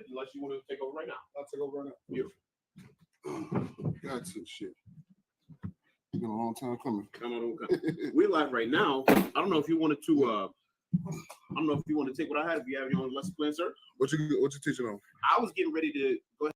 unless you want to take over right now. I'll take over right now. Beautiful. Got to shit. It's been a long time coming. Come. We're live right now. I don't know if you wanted to. I don't know if you want to take what I had. If you have your own lesson plan, sir. What you teaching on? I was getting ready to go ahead.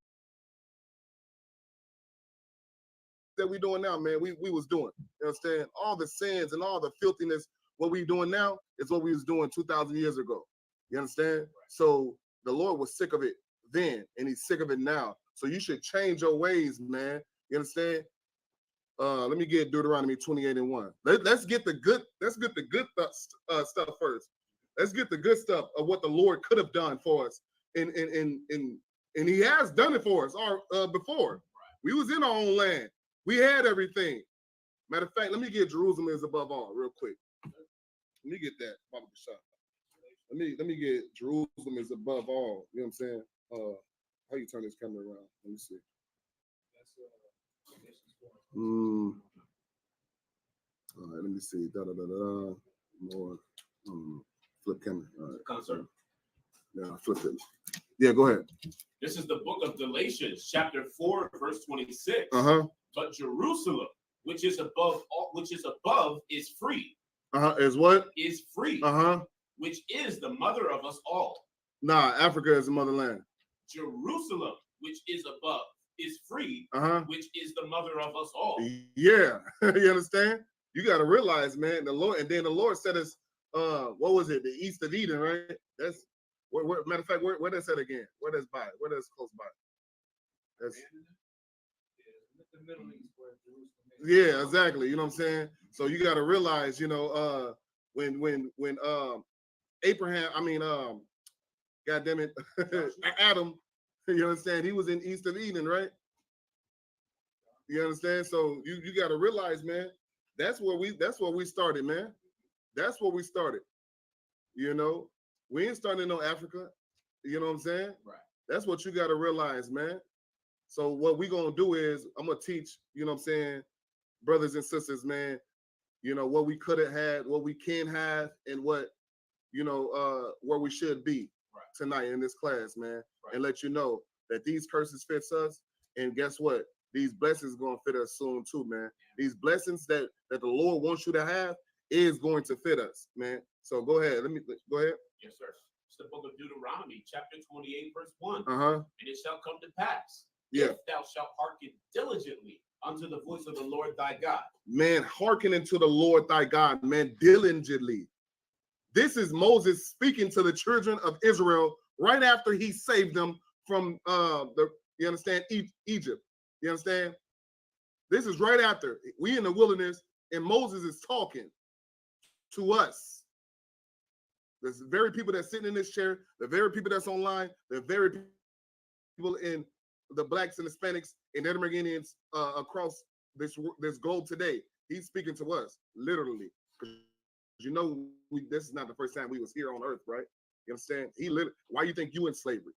That we doing now, man. We was doing. You understand? All the sins and all the filthiness. What we doing now is what we was doing 2,000 years ago. You understand? Right. So the Lord was sick of it then, and He's sick of it now. So you should change your ways, man. You understand? Let me get Deuteronomy 28:1. Let's get the good. Let's get the good stuff first. Let's get the good stuff of what the Lord could have done for us, and He has done it for us before. Right. We was in our own land. We had everything. Matter of fact, let me get Jerusalem is above all real quick. Let me get that. Let me get Jerusalem is above all. You know what I'm saying? How you turn this camera around? Let me see. All right, let me see. More. Flip camera. All right. Concert. Yeah, flip it. Yeah, go ahead. This is the book of Galatians, chapter 4, verse 26. But Jerusalem, which is above is free. Is what? Is free. Which is the mother of us all. Nah, Africa is the motherland. Jerusalem, which is above, is free, which is the mother of us all. Yeah, you understand? You got to realize, man, the Lord, and then the Lord said us, what was it? The east of Eden, right? That's where matter of fact, where that's at again? Where that's by? Where that's close by? That's the Middle East, where Jerusalem is. Yeah, exactly. You know what I'm saying? So you got to realize, you know, when Abraham, God damn it, Adam, you understand? He was in east of Eden, right? You understand? So you got to realize, man, that's where we started, man. That's where we started. You know, we ain't starting in no Africa. You know what I'm saying? Right. That's what you got to realize, man. So what we gonna do is I'm gonna teach, you know what I'm saying, brothers and sisters, man, you know, what we could have had, what we can have, and what, you know, where we should be tonight in this class, man. And let you know that these curses fits us, and guess what? These blessings gonna fit us soon too, man. These blessings that the Lord wants you to have is going to fit us, man. So go ahead. Go ahead. Yes, sir. It's the book of Deuteronomy, chapter 28, verse 1. And it shall come to pass, if thou shalt hearken diligently unto the voice of the Lord thy God. Man, hearken unto the Lord thy God, man, diligently. This is Moses speaking to the children of Israel right after he saved them from you understand, Egypt. You understand? This is right after we in the wilderness, and Moses is talking to us. There's very people that's sitting in this chair, the very people that's online, the very people in the blacks and Hispanics and Native Americans across this globe today. He's speaking to us, literally. You know, this is not the first time we was here on earth, right? You understand? Why you think you in slavery?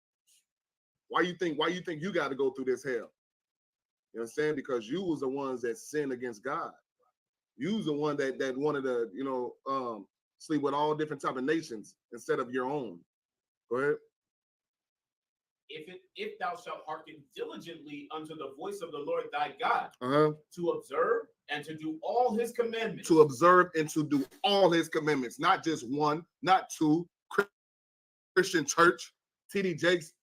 Why you think you got to go through this hell? You understand? Because you was the ones that sinned against God. You was the one that wanted to, you know, sleep with all different type of nations instead of your own. Go ahead. If thou shalt hearken diligently unto the voice of the Lord thy God, to observe and to do all his commandments. To observe and to do all his commandments, not just one, not two. Christian Church, T.D. Jakes,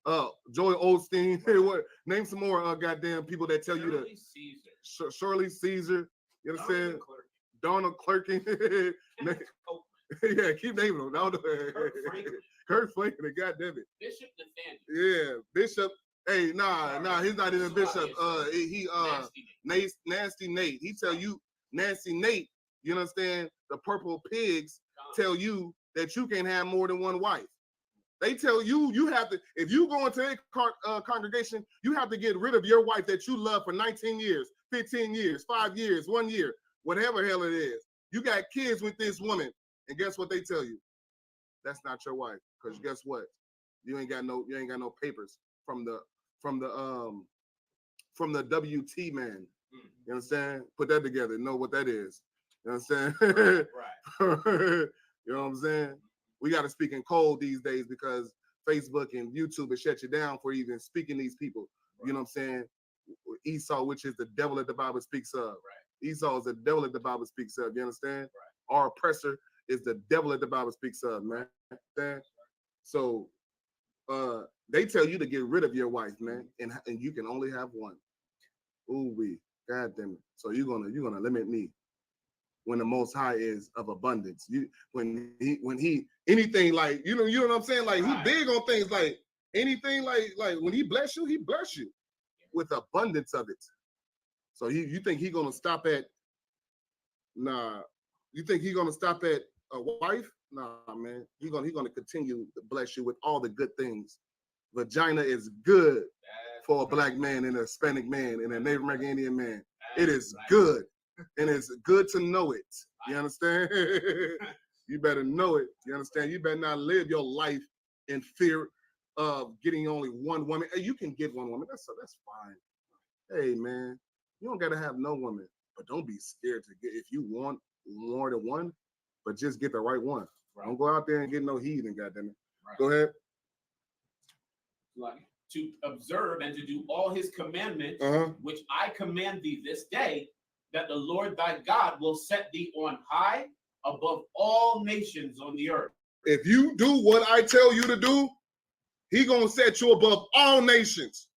Joy Osteen. What? Name some more goddamn people that tell you to. Shirley Caesar. You understand? Donald Clerkin. Yeah, keep naming them. Kurt Franklin, goddamn it. Bishop Nathaniel. Yeah, Bishop. Hey, nah, he's not even Bishop. Nasty Nate. He tell you, Nasty Nate, you understand? The purple pigs tell you that you can't have more than one wife. They tell you have to, if you go into a congregation, you have to get rid of your wife that you love for 19 years, 15 years, 5 years, 1 year, whatever hell it is. You got kids with this woman, and guess what they tell you? That's not your wife, because guess what? You ain't got no papers from the WT man. You understand? Put that together. Know what that is. You understand? Right. You know what I'm saying? We got to speak in code these days because Facebook and YouTube and shut you down for even speaking these people. Right. You know what I'm saying? Esau, which is the devil that the Bible speaks of. Right. Esau is the devil that the Bible speaks of. You understand? Right. Our oppressor is the devil that the Bible speaks of, man. Right. So they tell you to get rid of your wife, man, and you can only have one. Ooh wee, God damn it. So you're gonna limit me when the Most High is of abundance. When he anything like you know what I'm saying? Like he big on things like anything like when he bless you with abundance of it. So you think he gonna stop at nah? You think he gonna stop at a wife? Nah, man. He gonna continue to bless you with all the good things. Vagina is good for a black man and a Hispanic man and a Native American Indian man. It is good, and it's good to know it. You understand? You better know it. You understand? You better not live your life in fear of getting only one woman. Hey, you can get one woman. That's fine. Hey, man, you don't gotta have no woman, but don't be scared to get. If you want more than one, but just get the right one. Right. Don't go out there and get no heathen. Goddamn it. Right. Go ahead. Like to observe and to do all his commandments, which I command thee this day, that the Lord thy God will set thee on high above all nations on the earth. If you do what I tell you to do, he gonna set you above all nations.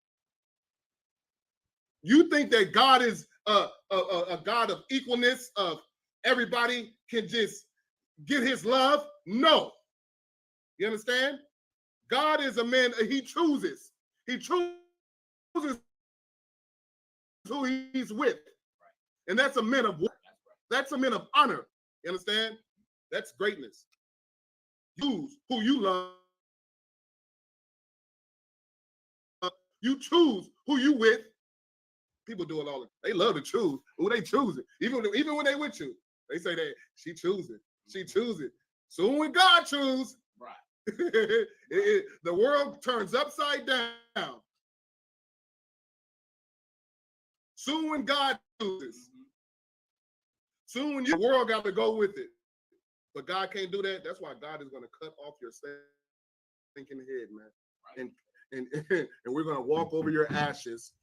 You think that God is a God of equalness, of everybody can just get his love? No. You understand? God is a man, he chooses. He chooses who he's with. And that's a man of that's a man of honor. You understand? That's greatness. Choose who you love. You choose who you with. People do it all. They love to choose who they choose it. Even when they with you, they say that she chooses. She chooses. Soon when God chooses, right. The world turns upside down. Soon when God chooses. Soon when the world got to go with it. But God can't do that. That's why God is going to cut off your thinking head, man. Right. And we're going to walk over your ashes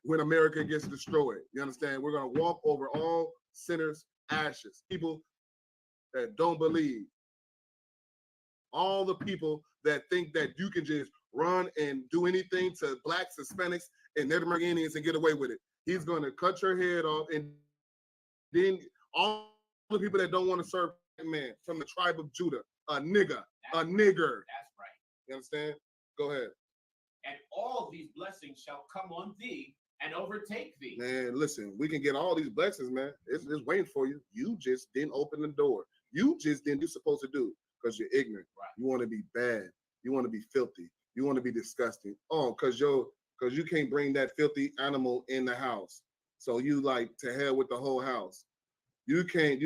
when America gets destroyed. You understand? We're going to walk over all sinners' ashes. People that don't believe. All the people that think that you can just run and do anything to blacks, Hispanics, and Native American Indians and get away with it. He's going to cut your head off. And then all the people that don't want to serve man from the tribe of Judah, a nigger. That's right. You understand? Go ahead. And all these blessings shall come on thee and overtake thee. Man, listen, we can get all these blessings, man. It's waiting for you. You just didn't open the door. You just didn't do what you're supposed to do because you're ignorant. Right. You want to be bad. You want to be filthy. You want to be disgusting. Oh, because you can't bring that filthy animal in the house. So you like to hell with the whole house. Listen,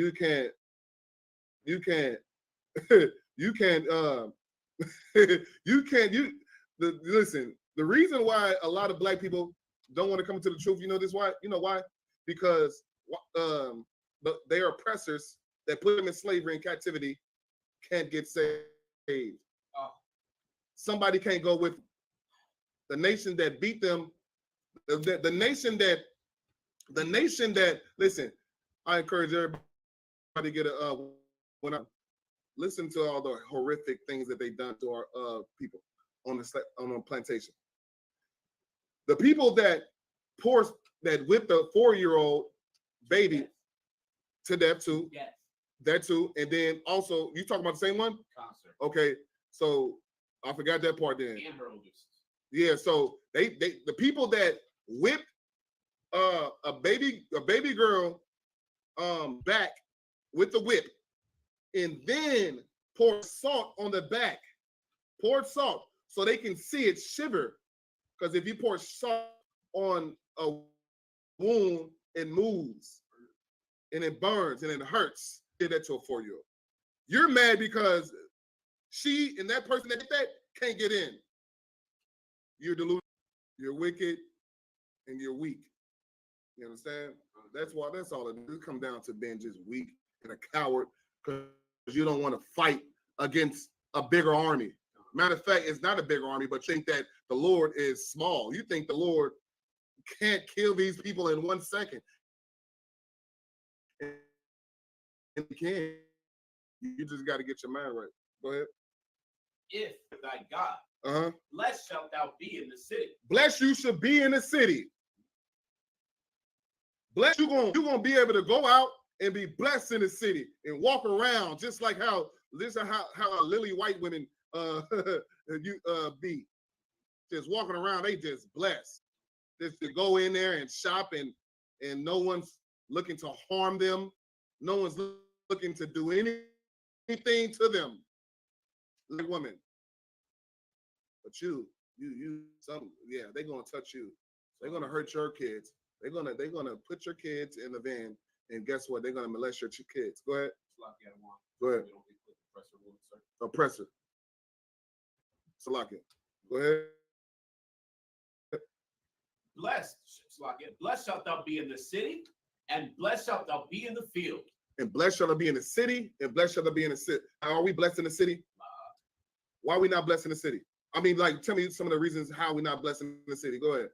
the reason why a lot of black people don't want to come to the truth, you know why? Because their oppressors that put them in slavery and captivity can't get saved. Oh. Somebody can't go with the nation that beat them, the nation that listen, I encourage everybody to get when I listen to all the horrific things that they've done to our people on a plantation. The people that whipped the 4-year-old baby to death too. Yes. That too. And then also, you talking about the same one? Concert. Okay. So I forgot that part then. Yeah, so they the people that whipped a baby girl back with the whip and then poured salt on the back. Poured salt so they can see it shiver. Because if you pour salt on a wound, it moves and it burns and it hurts. Did that to a 4-year-old. You're mad because she and that person that did that can't get in. You're deluded, you're wicked, and you're weak. You understand? That's all it comes down to, being just weak and a coward because you don't want to fight against a bigger army. Matter of fact, it's not a big army, but think that the Lord is small. You think the Lord can't kill these people in 1 second. And he can. You just got to get your mind right. Go ahead. If thy God, blessed shalt thou be in the city. Blessed you should be in the city. Blessed you're gonna be able to go out and be blessed in the city and walk around just like how lily white women be. Just walking around, they just blessed. Just to go in there and shop and no one's looking to harm them. No one's looking to do anything to them. Like women. But they're gonna touch you. They're gonna hurt your kids. They're gonna put your kids in the van, and guess what? They're gonna molest your kids. Go ahead. Go ahead. Oppressor. Salakia. Go ahead. Blessed shalt thou be in the city, and blessed shalt thou be in the field. And blessed shall thou be in the city, and blessed shall thou be in the city. Are we blessed in the city? Why are we not blessed in the city? I mean, like, tell me some of the reasons how we're not blessed in the city. Go ahead.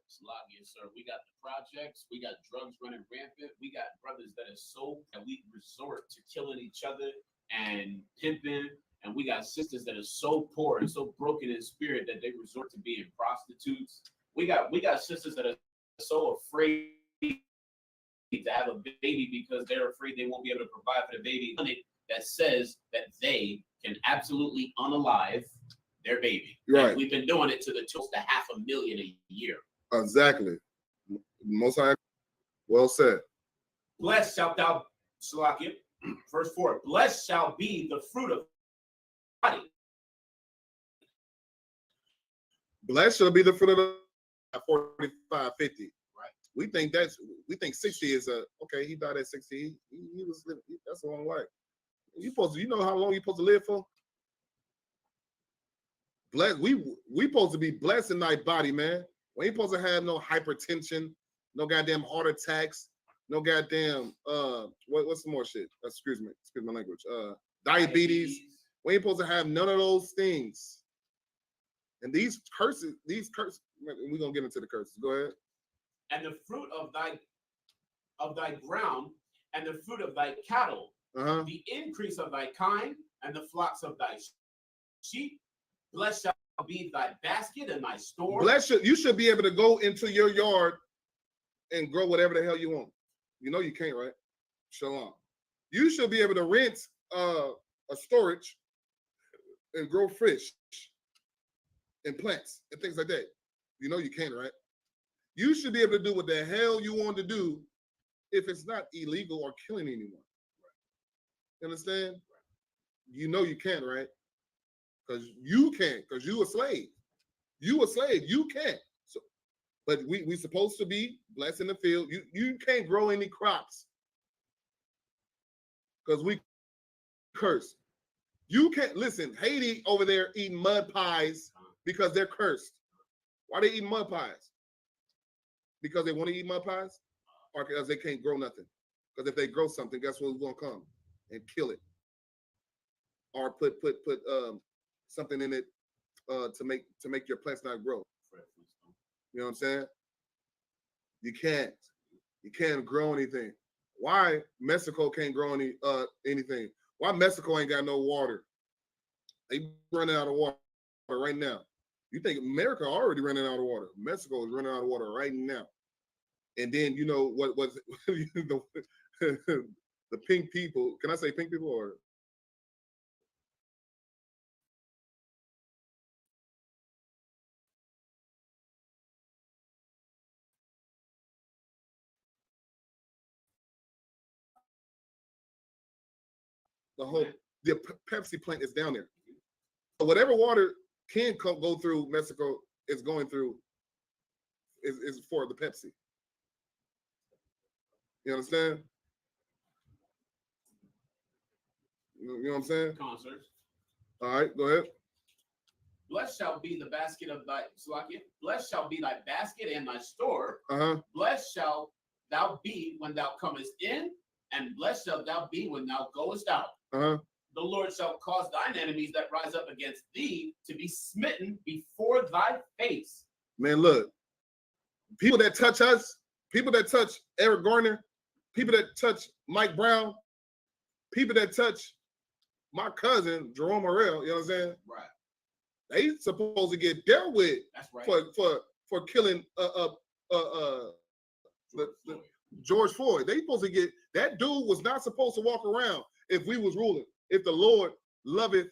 Yes, sir. We got the projects. We got drugs running rampant. We got brothers that are so that we resort to killing each other and pimping. And we got sisters that are so poor and so broken in spirit that they resort to being prostitutes. We got sisters that are so afraid to have a baby because they're afraid they won't be able to provide for the baby. That says that they can absolutely unalive their baby. Right. And we've been doing it to the tune of $500,000 a year. Exactly. Most high. Well said. Blessed shalt thou, Salakia, verse 4. Blessed shall be the fruit of the body. Blessed shall be the fruit of the 45, 50. Right. We think 60 is okay. He died at 60. He was living. That's a long life. You know how long you're supposed to live for? Blessed. We supposed to be blessed in thy body, man. We ain't supposed to have no hypertension, no goddamn heart attacks, no goddamn what's some more shit? Excuse my language. Diabetes. We ain't supposed to have none of those things. And these curses, we're gonna get into the curses. Go ahead. And the fruit of thy ground, and the fruit of thy cattle, the increase of thy kind, and the flocks of thy sheep. Blessed shall be thy basket and thy store. You should be able to go into your yard and grow whatever the hell you want. You know you can't, right? Shalom. You should be able to rent a storage and grow fish and plants and things like that. You know you can't, right? You should be able to do what the hell you want to do if it's not illegal or killing anyone. You understand? You know you can't, right? Because you can't, because you a slave. You a slave, you can't. So, but we supposed to be blessed in the field. You can't grow any crops because we curse. You can't, listen, Haiti over there eating mud pies because they're cursed. Why they eating mud pies? Because they want to eat mud pies? Or because they can't grow nothing? Because if they grow something, guess what's gonna come and kill it? Or put something in it to make your plants not grow. You know what I'm saying? You can't grow anything. Why Mexico can't grow anything? Why Mexico ain't got no water? They running out of water right now. You think America already running out of water? Mexico is running out of water right now. And then you know what was the pink people? Can I say pink people or? The Pepsi plant is down there. So whatever water can go through Mexico is going through is for the Pepsi. You understand? You know what I'm saying? Concerts. All right, go ahead. Blessed shall be the basket of thy Salakia. Blessed shall be thy basket and thy store. Blessed shall thou be when thou comest in, and blessed shalt thou be when thou goest out. the Lord shall cause thine enemies that rise up against thee to be smitten before thy face. Man, look, people that touch us, people that touch Eric Garner, people that touch Mike Brown, people that touch my cousin Jerome Morrell, you know what I'm saying? Right. They supposed to get dealt with. That's right. For killing George Floyd. They supposed to get, that dude was not supposed to walk around if we was ruling. If the Lord loveth,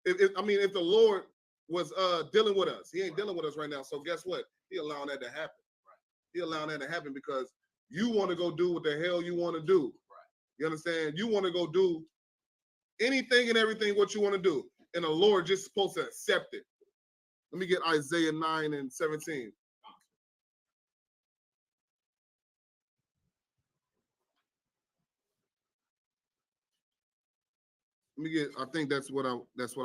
if the Lord was dealing with us. He ain't dealing with us right now. So guess what? He allowing that to happen. Right. He allowing that to happen because you want to go do what the hell you want to do. Right. You understand? You want to go do anything and everything what you want to do. And the Lord just supposed to accept it. Let me get Isaiah 9:17. Let me get. I think that's what I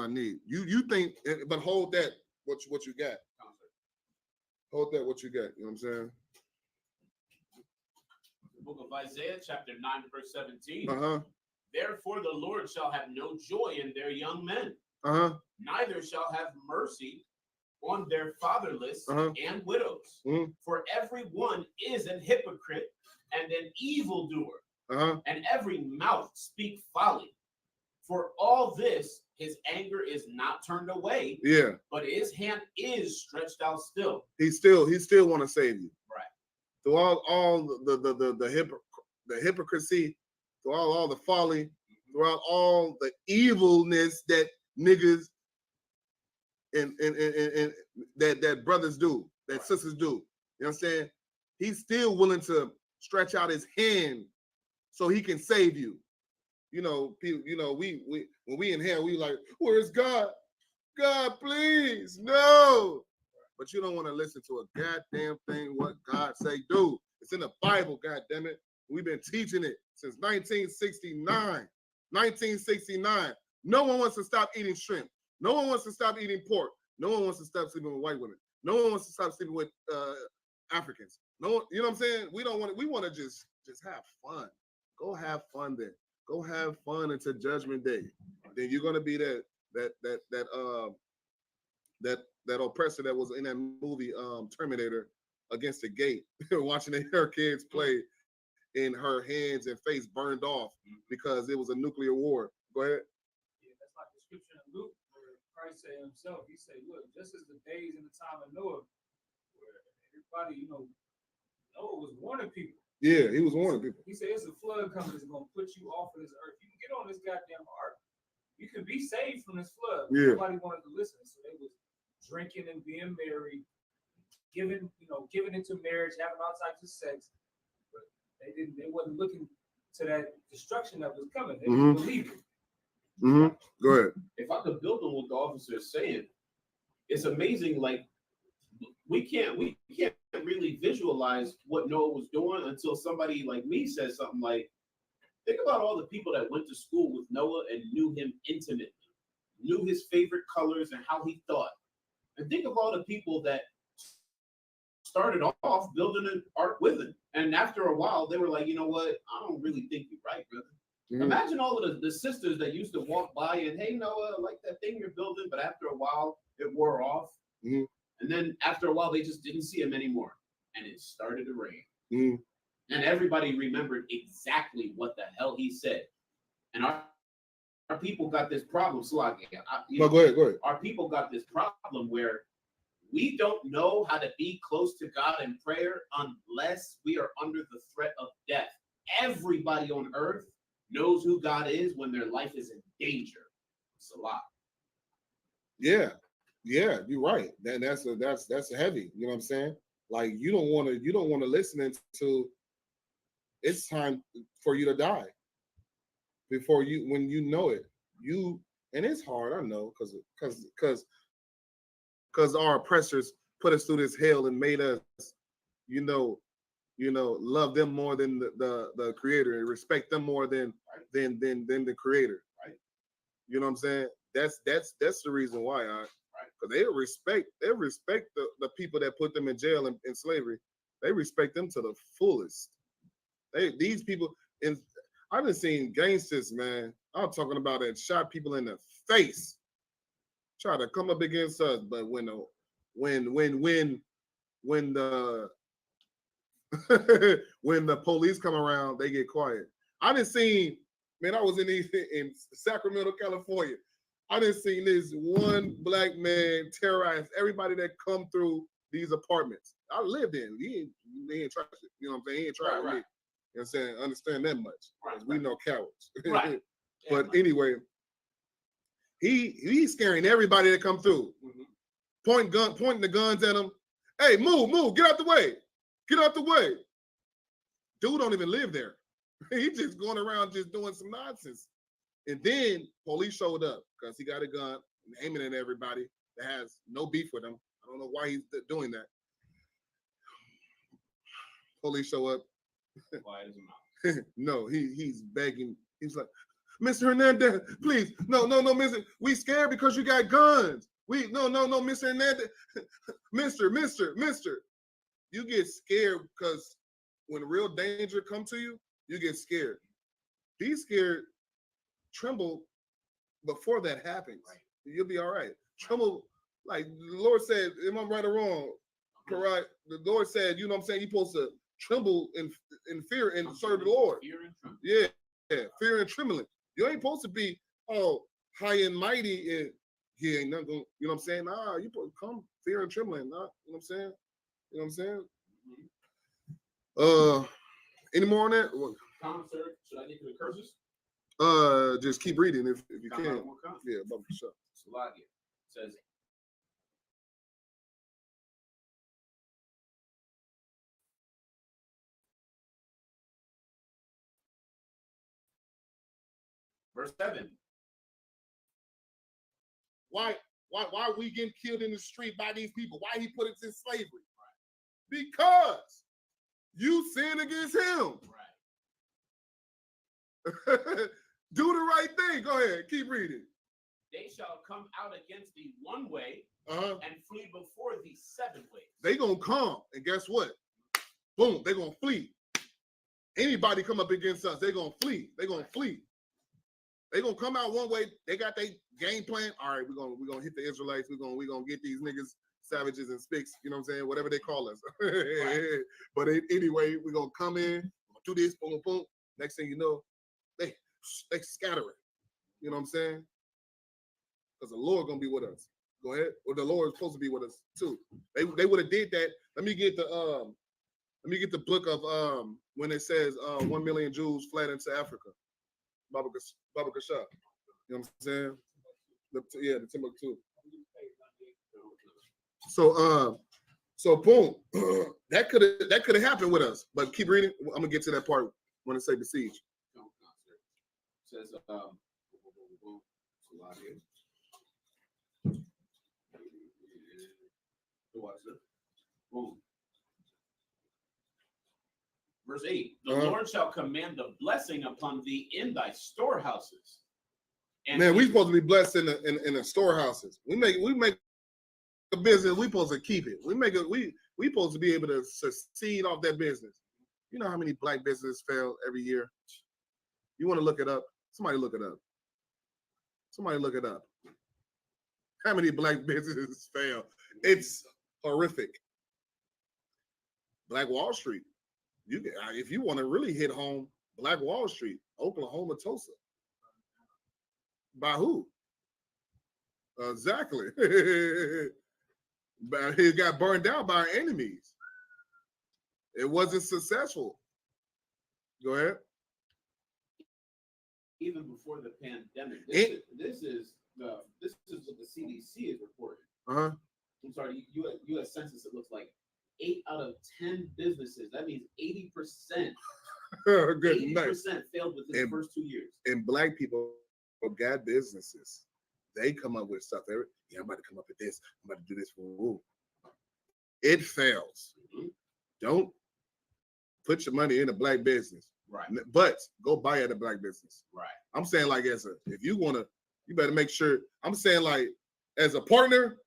need. You think, but hold that. What you got? Hold that. What you got? You know what I'm saying? The book of Isaiah, chapter 9, verse 17. Therefore, the Lord shall have no joy in their young men. Neither shall have mercy on their fatherless and widows. For every one is an hypocrite and an evildoer, and every mouth speak folly. For all this, his anger is not turned away. Yeah. But his hand is stretched out still. He still want to save you. Right. Through all the hypocrisy, through all the folly, throughout all the evilness that niggas and that brothers do, that sisters do. You know what I'm saying? He's still willing to stretch out his hand so he can save you. You know, people, we when we in hell, we like, where's God? God, please, no. But you don't want to listen to a goddamn thing what God say do. It's in the Bible, goddamn it. We've been teaching it since 1969. 1969. No one wants to stop eating shrimp. No one wants to stop eating pork. No one wants to stop sleeping with white women. No one wants to stop sleeping with Africans. No one, you know what I'm saying? We don't want to. We want to just have fun. Go have fun then. Go have fun until Judgment Day. Then you're gonna be that oppressor that was in that movie Terminator against the gate, watching her kids play in her hands and face burned off because it was a nuclear war. Go ahead. Yeah, that's like the scripture in Luke where Christ said himself, he said, look, just as the days in the time of Noah, where everybody, Noah was warning people. Yeah, he was warning people. He said, it's a flood coming that's going to put you off of this earth. You can get on this goddamn ark. You can be saved from this flood. Yeah. Nobody wanted to listen. So they was drinking and being married, giving into marriage, having all types of sex. But they wasn't looking to that destruction that was coming. They didn't believe it. Go ahead. If I could build on what the officer is saying, it's amazing. Like we can't really visualize what Noah was doing until somebody like me says something like, think about all the people that went to school with Noah and knew him intimately, knew his favorite colors and how he thought. And think of all the people that started off building an ark with him. And after a while, they were like, you know what? I don't really think you're right, brother. Imagine all of the sisters that used to walk by and, hey, Noah, I like that thing you're building. But after a while, it wore off. And then after a while, they just didn't see him anymore. And it started to rain. And everybody remembered exactly what the hell he said. And our people got this problem. So go ahead. Our people got this problem where we don't know how to be close to God in prayer unless we are under the threat of death. Everybody on earth knows who God is when their life is in danger. It's a lot. Yeah, you're right. That's heavy. You know what I'm saying? Like you don't want to listen until it's time for you to die. When you know it, and it's hard. I know because our oppressors put us through this hell and made us, love them more than the Creator and respect them more than the Creator. Right. You know what I'm saying? That's the reason why because they respect the people that put them in jail and in slavery. They respect them to the fullest. These people, and I've been seeing gangsters, man. I'm talking about that shot people in the face, try to come up against us. But when the when the police come around, they get quiet. I didn't see, man. I was in Sacramento, California. I didn't see this one black man terrorize everybody that come through these apartments. I lived in. They ain't trusted. You know what I'm saying? He ain't trying with me. You know what I'm saying? Understand that much. Because we know cowards. Right. But anyway, he's scaring everybody that come through. Mm-hmm. Pointing the guns at him. Hey, move, get out the way. Get out the way. Dude don't even live there. He just going around just doing some nonsense. And then police showed up because he got a gun and aiming at everybody that has no beef with him. I don't know why he's doing that. Police show up. Why is he not? No, he's begging. He's like, Mr. Hernandez, please, no, Mr. We scared because you got guns. No, Mr. Hernandez, Mister. You get scared because when real danger come to you, you get scared. Be scared, tremble before that happens. Right. You'll be all right. Tremble, like the Lord said, am I right or wrong? Correct. The Lord said, you know what I'm saying, you're supposed to tremble in fear and serve the Lord. Fear and trembling. Yeah, fear and trembling. You ain't supposed to be high and mighty and he ain't nothing going, you know what I'm saying? Nah, you supposed to come fear and trembling, nah, you know what I'm saying? You know what I'm saying? Any more on that? Tom, sir, should I get to the curses? Just keep reading if you can. Yeah, Baba Kasha. Salagia says, verse 7. Why are we getting killed in the street by these people? Why he put us in slavery? Right. Because you sin against him. Right. Do the right thing. Go ahead. Keep reading. They shall come out against thee one way and flee before thee 7 ways. They gonna come, and guess what? Boom, they gonna flee. Anybody come up against us, they gonna flee. They gonna flee. They gonna come out one way. They got their game plan. All right, we're gonna hit the Israelites. We're gonna get these niggas, savages and spicks. You know what I'm saying? Whatever they call us. Right. But anyway, we're gonna come in, do this, boom, boom. Next thing you know, they scatter it. You know what I'm saying? Because the Lord gonna be with us. Go ahead. Well, the Lord is supposed to be with us too. They would have did that. Let me get the book of when it says 1 million Jews fled into Africa. Baba Kasha. You know what I'm saying? The Timbuktu. So boom, that could have happened with us. But keep reading. I'm gonna get to that part when it say besiege. It says verse 8, the Lord shall command the blessing upon thee in thy storehouses. And man, we supposed to be blessed in the storehouses. We make a business, we supposed to keep it. We supposed to be able to succeed off that business. You know how many black businesses fail every year? You want to look it up? Somebody look it up. Somebody look it up. How many black businesses fail? It's horrific. Black Wall Street. If you want to really hit home, Black Wall Street, Oklahoma, Tulsa. By who? Exactly. But it got burned down by our enemies. It wasn't successful. Go ahead. Even before the pandemic, this is what the CDC is reporting. I'm sorry, U.S. Census. It looks like 8 out of 10 businesses. That means 80%. 80% failed within the first 2 years. And black people got businesses. They come up with stuff. I'm about to come up with this. I'm about to do this for who. It fails. Mm-hmm. Don't put your money in a black business. Right. But go buy at a black business. Right. I'm saying like if you wanna, you better make sure. I'm saying like as a partner.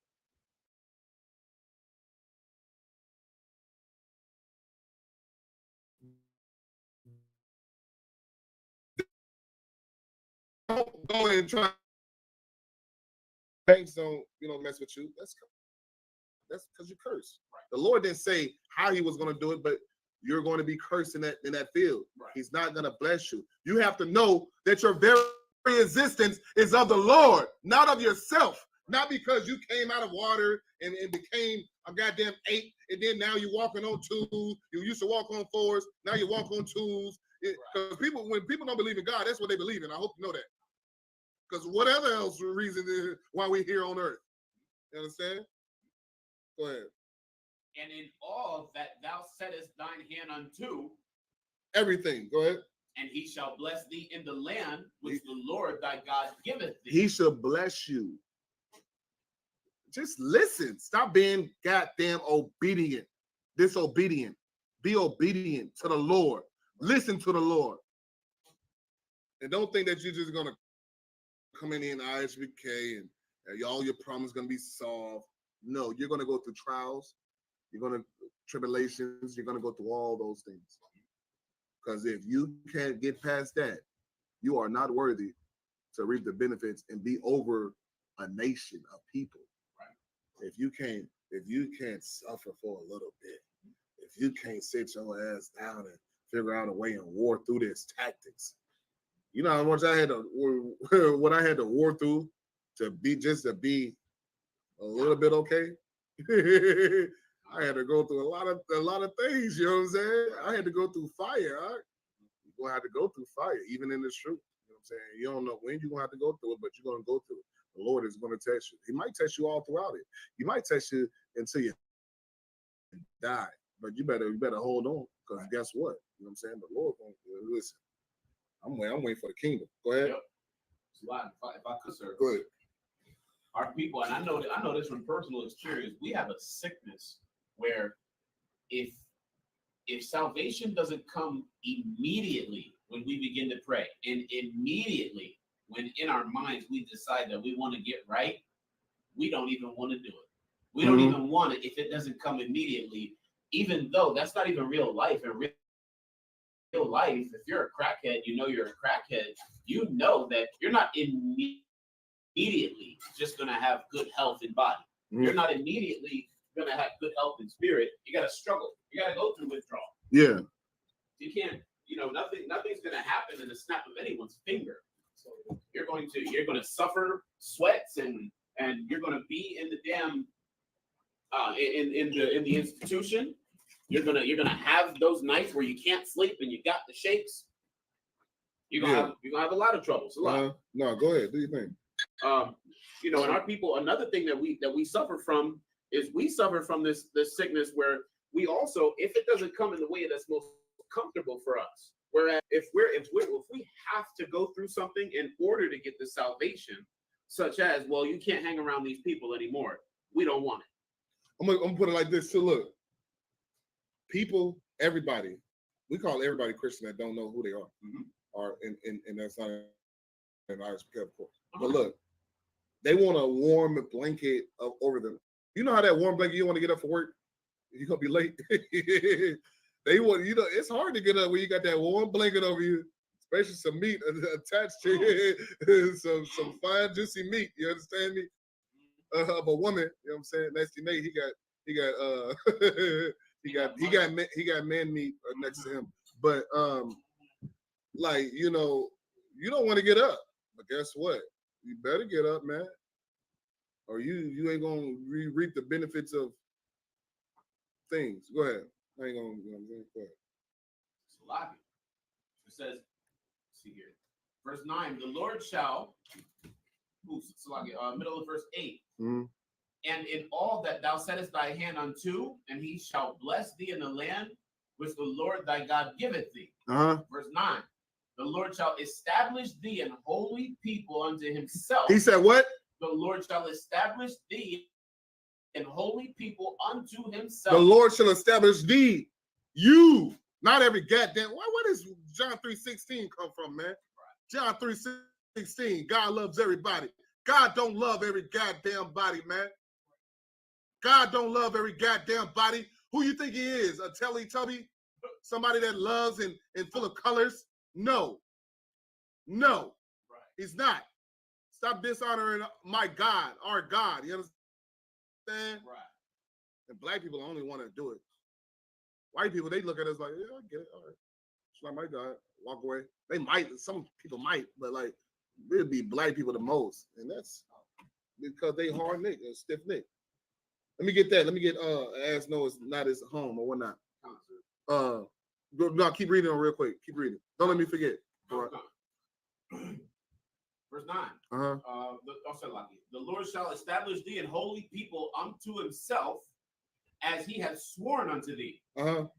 don't go and try. Banks don't, mess with you. That's because you curse. Right. The Lord didn't say how he was going to do it, but you're going to be cursed in that field. Right. He's not going to bless you. You have to know that your very existence is of the Lord, not of yourself. Not because you came out of water and became a goddamn ape, and then now you're walking on twos. You used to walk on fours, now you walk on twos. Because when people don't believe in God, that's what they believe in. I hope you know that. Because whatever else reason is why we're here on earth. You understand? Go ahead. And in all that thou settest thine hand unto, everything. Go ahead. And he shall bless thee in the land which the Lord thy God giveth thee. He shall bless you. Just listen. Stop being goddamn disobedient. Be obedient to the Lord. Listen to the Lord. And don't think that you're just going to come in ISUPK and all your problems going to be solved. No, you're going to go through trials. You're going to tribulations. You're going to go through all those things. Because if you can't get past that, you are not worthy to reap the benefits and be over a nation of people. Right. If you can't suffer for a little bit, if you can't sit your ass down and figure out a way and war through this tactics, you know how much I had to what I had to war through to be a little bit okay. I had to go through a lot of things, you know what I'm saying? I had to go through fire. You're gonna have to go through fire, even in this truth. You know what I'm saying? You don't know when you're gonna have to go through it, but you're gonna go through it. The Lord is gonna test you. He might test you all throughout it. He might test you until you die. But you better hold on, because guess what? You know what I'm saying? The Lord gonna listen. I'm waiting for the kingdom. Go ahead. Yep. So if I could, sir. Go ahead. Our people, and I know this from personal experience, we have a sickness where if salvation doesn't come immediately when we begin to pray, and immediately when in our minds we decide that we want to get right, we don't even want to do it. We don't even want it if it doesn't come immediately, even though that's not even real life. And real life, if you're a crackhead, you know you're a crackhead. You know that you're not immediately just going to have good health in body. You're not immediately going to have good health in spirit. You got to struggle. You got to go through withdrawal. Yeah. You can't, nothing's going to happen in the snap of anyone's finger. So you're going to suffer sweats and you're going to be in the damn in the institution. You're gonna have those nights where you can't sleep and you got the shakes. You're gonna have a lot of troubles. No, go ahead. Do your thing. And our people, another thing that we suffer from is we suffer from this sickness where we also, if it doesn't come in the way that's most comfortable for us, whereas if we have to go through something in order to get the salvation, such as, well, you can't hang around these people anymore, we don't want it. I'm gonna put it like this. So look, people, everybody, we call everybody Christian that don't know who they are, or and that's not an ISUPK, of course. But look, they want a warm blanket over them. You know how that warm blanket, you want to get up for work, you're gonna be late. They want, it's hard to get up when you got that warm blanket over you, especially some meat attached to it, some fine juicy meat. You understand me? Of a woman, you know what I'm saying? Nasty Nate, he got man meat next to him. But you don't want to get up. But guess what? You better get up, man. Or you ain't gonna reap the benefits of things. Go ahead. I ain't gonna, go ahead. Salakia. It says, see here, verse 9, the Lord shall, middle of verse 8. And in all that thou settest thy hand unto, and he shall bless thee in the land which the Lord thy God giveth thee. Verse 9, the Lord shall establish thee an holy people unto himself. He said what? The Lord shall establish thee an holy people unto himself. The Lord shall establish thee, you, not every goddamn. What does John 3:16 come from, man? Right. John 3:16, God loves everybody. God don't love every goddamn body, man. God don't love every goddamn body. Who you think he is? A Teletubby? Somebody that loves and full of colors? No. He's not. Stop dishonoring my God, our God. You understand? Right. And black people only want to do it. White people, they look at us like, yeah, I get it. All right. It's not my God. Walk away. They might, some people might, but like, it'd be black people the most. And that's because they hard neck and stiff neck. Let me get that. Let me get ass no, it's not his home or whatnot. No, keep reading on real quick. Keep reading. Don't let me forget. All right. Verse 9. The Lord shall establish thee an holy people unto himself, as he has sworn unto thee.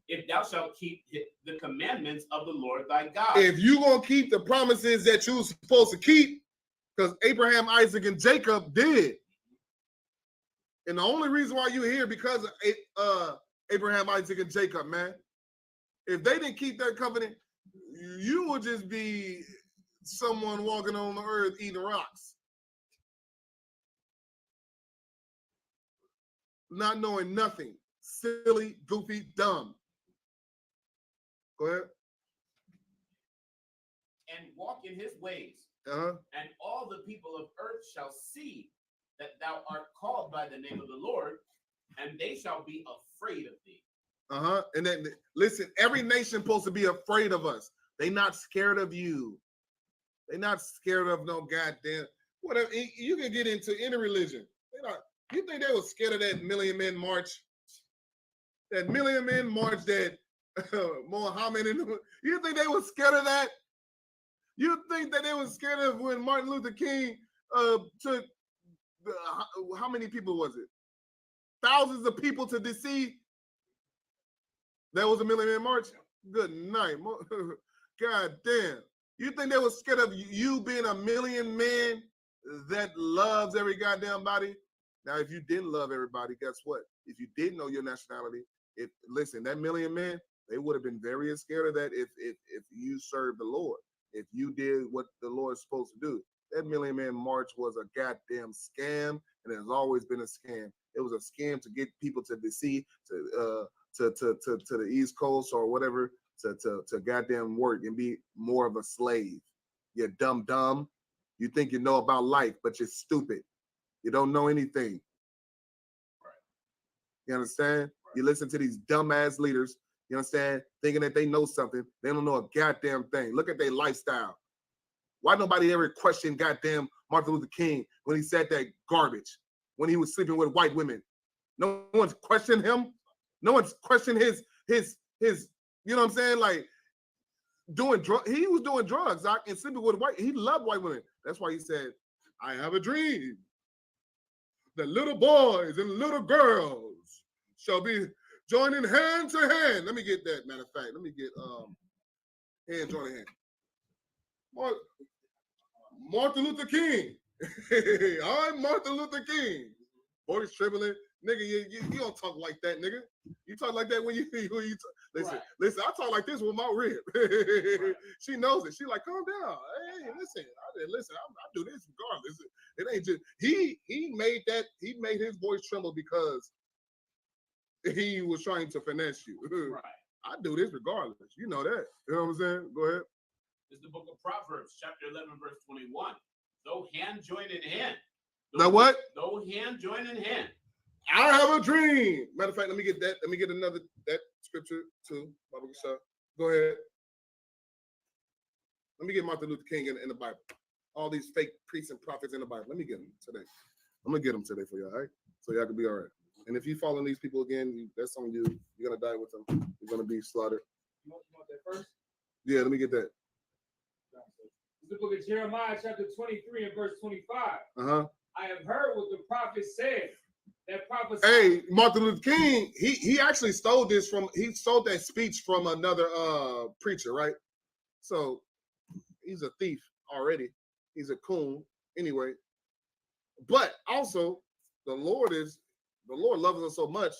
If thou shalt keep the commandments of the Lord thy God. If you gonna keep the promises that you're supposed to keep, because Abraham, Isaac, and Jacob did. And the only reason why you're here because of Abraham, Isaac, and Jacob, man. If they didn't keep that covenant, you would just be someone walking on the earth eating rocks. Not knowing nothing. Silly, goofy, dumb. Go ahead. And walk in his ways. And all the people of earth shall see that thou art called by the name of the Lord, and they shall be afraid of thee. And then listen, every nation supposed to be afraid of us. They not scared of you. They not scared of no goddamn whatever. You can get into any religion. They not. You think they were scared of that Million Men March? That Million Men March that Mohammed and you think they were scared of that? You think that they were scared of when Martin Luther King took how many people was it? Thousands of people to DC. That was a Million Man March. Good night. God damn. You think they were scared of you being a million man that loves every goddamn body? Now, if you didn't love everybody, guess what? If you didn't know your nationality, listen, that million men, they would have been very scared of that if you served the Lord. If you did what the Lord is supposed to do. That Million Man March was a goddamn scam, and it has always been a scam. It was a scam to get people to DC, to the East Coast or whatever, to goddamn work and be more of a slave. You're dumb. You think you know about life, but you're stupid. You don't know anything. Right. You understand? Right. You listen to these dumbass leaders, you understand, thinking that they know something. They don't know a goddamn thing. Look at their lifestyle. Why nobody ever questioned goddamn Martin Luther King when he said that garbage, when he was sleeping with white women? No one's questioned him. No one's questioned his, you know what I'm saying? Like, doing drugs. He was doing drugs and sleeping with white. He loved white women. That's why he said, I have a dream that little boys and little girls shall be joining hand to hand. Let me get that, matter of fact. Let me get hand joining hand. Martin Luther King. I'm Martin Luther King. Voice trembling. Nigga, you don't talk like that, nigga. You talk like that when you listen. Right. Listen, I talk like this with my rib. Right. She knows it. She like, calm down. Hey, listen, I do this regardless. It ain't just he made his voice tremble because he was trying to finesse you. Right. I do this regardless. You know that. You know what I'm saying? Go ahead. It's the book of Proverbs, chapter 11, verse 21. Though hand join in hand. Now what? Though hand join in hand. I have a dream. Matter of fact, let me get that. Let me get that scripture too. Go ahead. Let me get Martin Luther King in the Bible. All these fake priests and prophets in the Bible. Let me get them today. I'm gonna get them today for y'all, all right? So y'all can be all right. And if you following these people again, that's on you. You're gonna die with them. You're gonna be slaughtered. You want that first? Yeah, let me get that. It's the book of Jeremiah, chapter 23 and verse 25. I have heard what the prophet said. That prophet. Hey, Martin Luther King, he actually stole that speech from another preacher, right? So he's a thief already. He's a coon anyway. But also, the Lord loves us so much.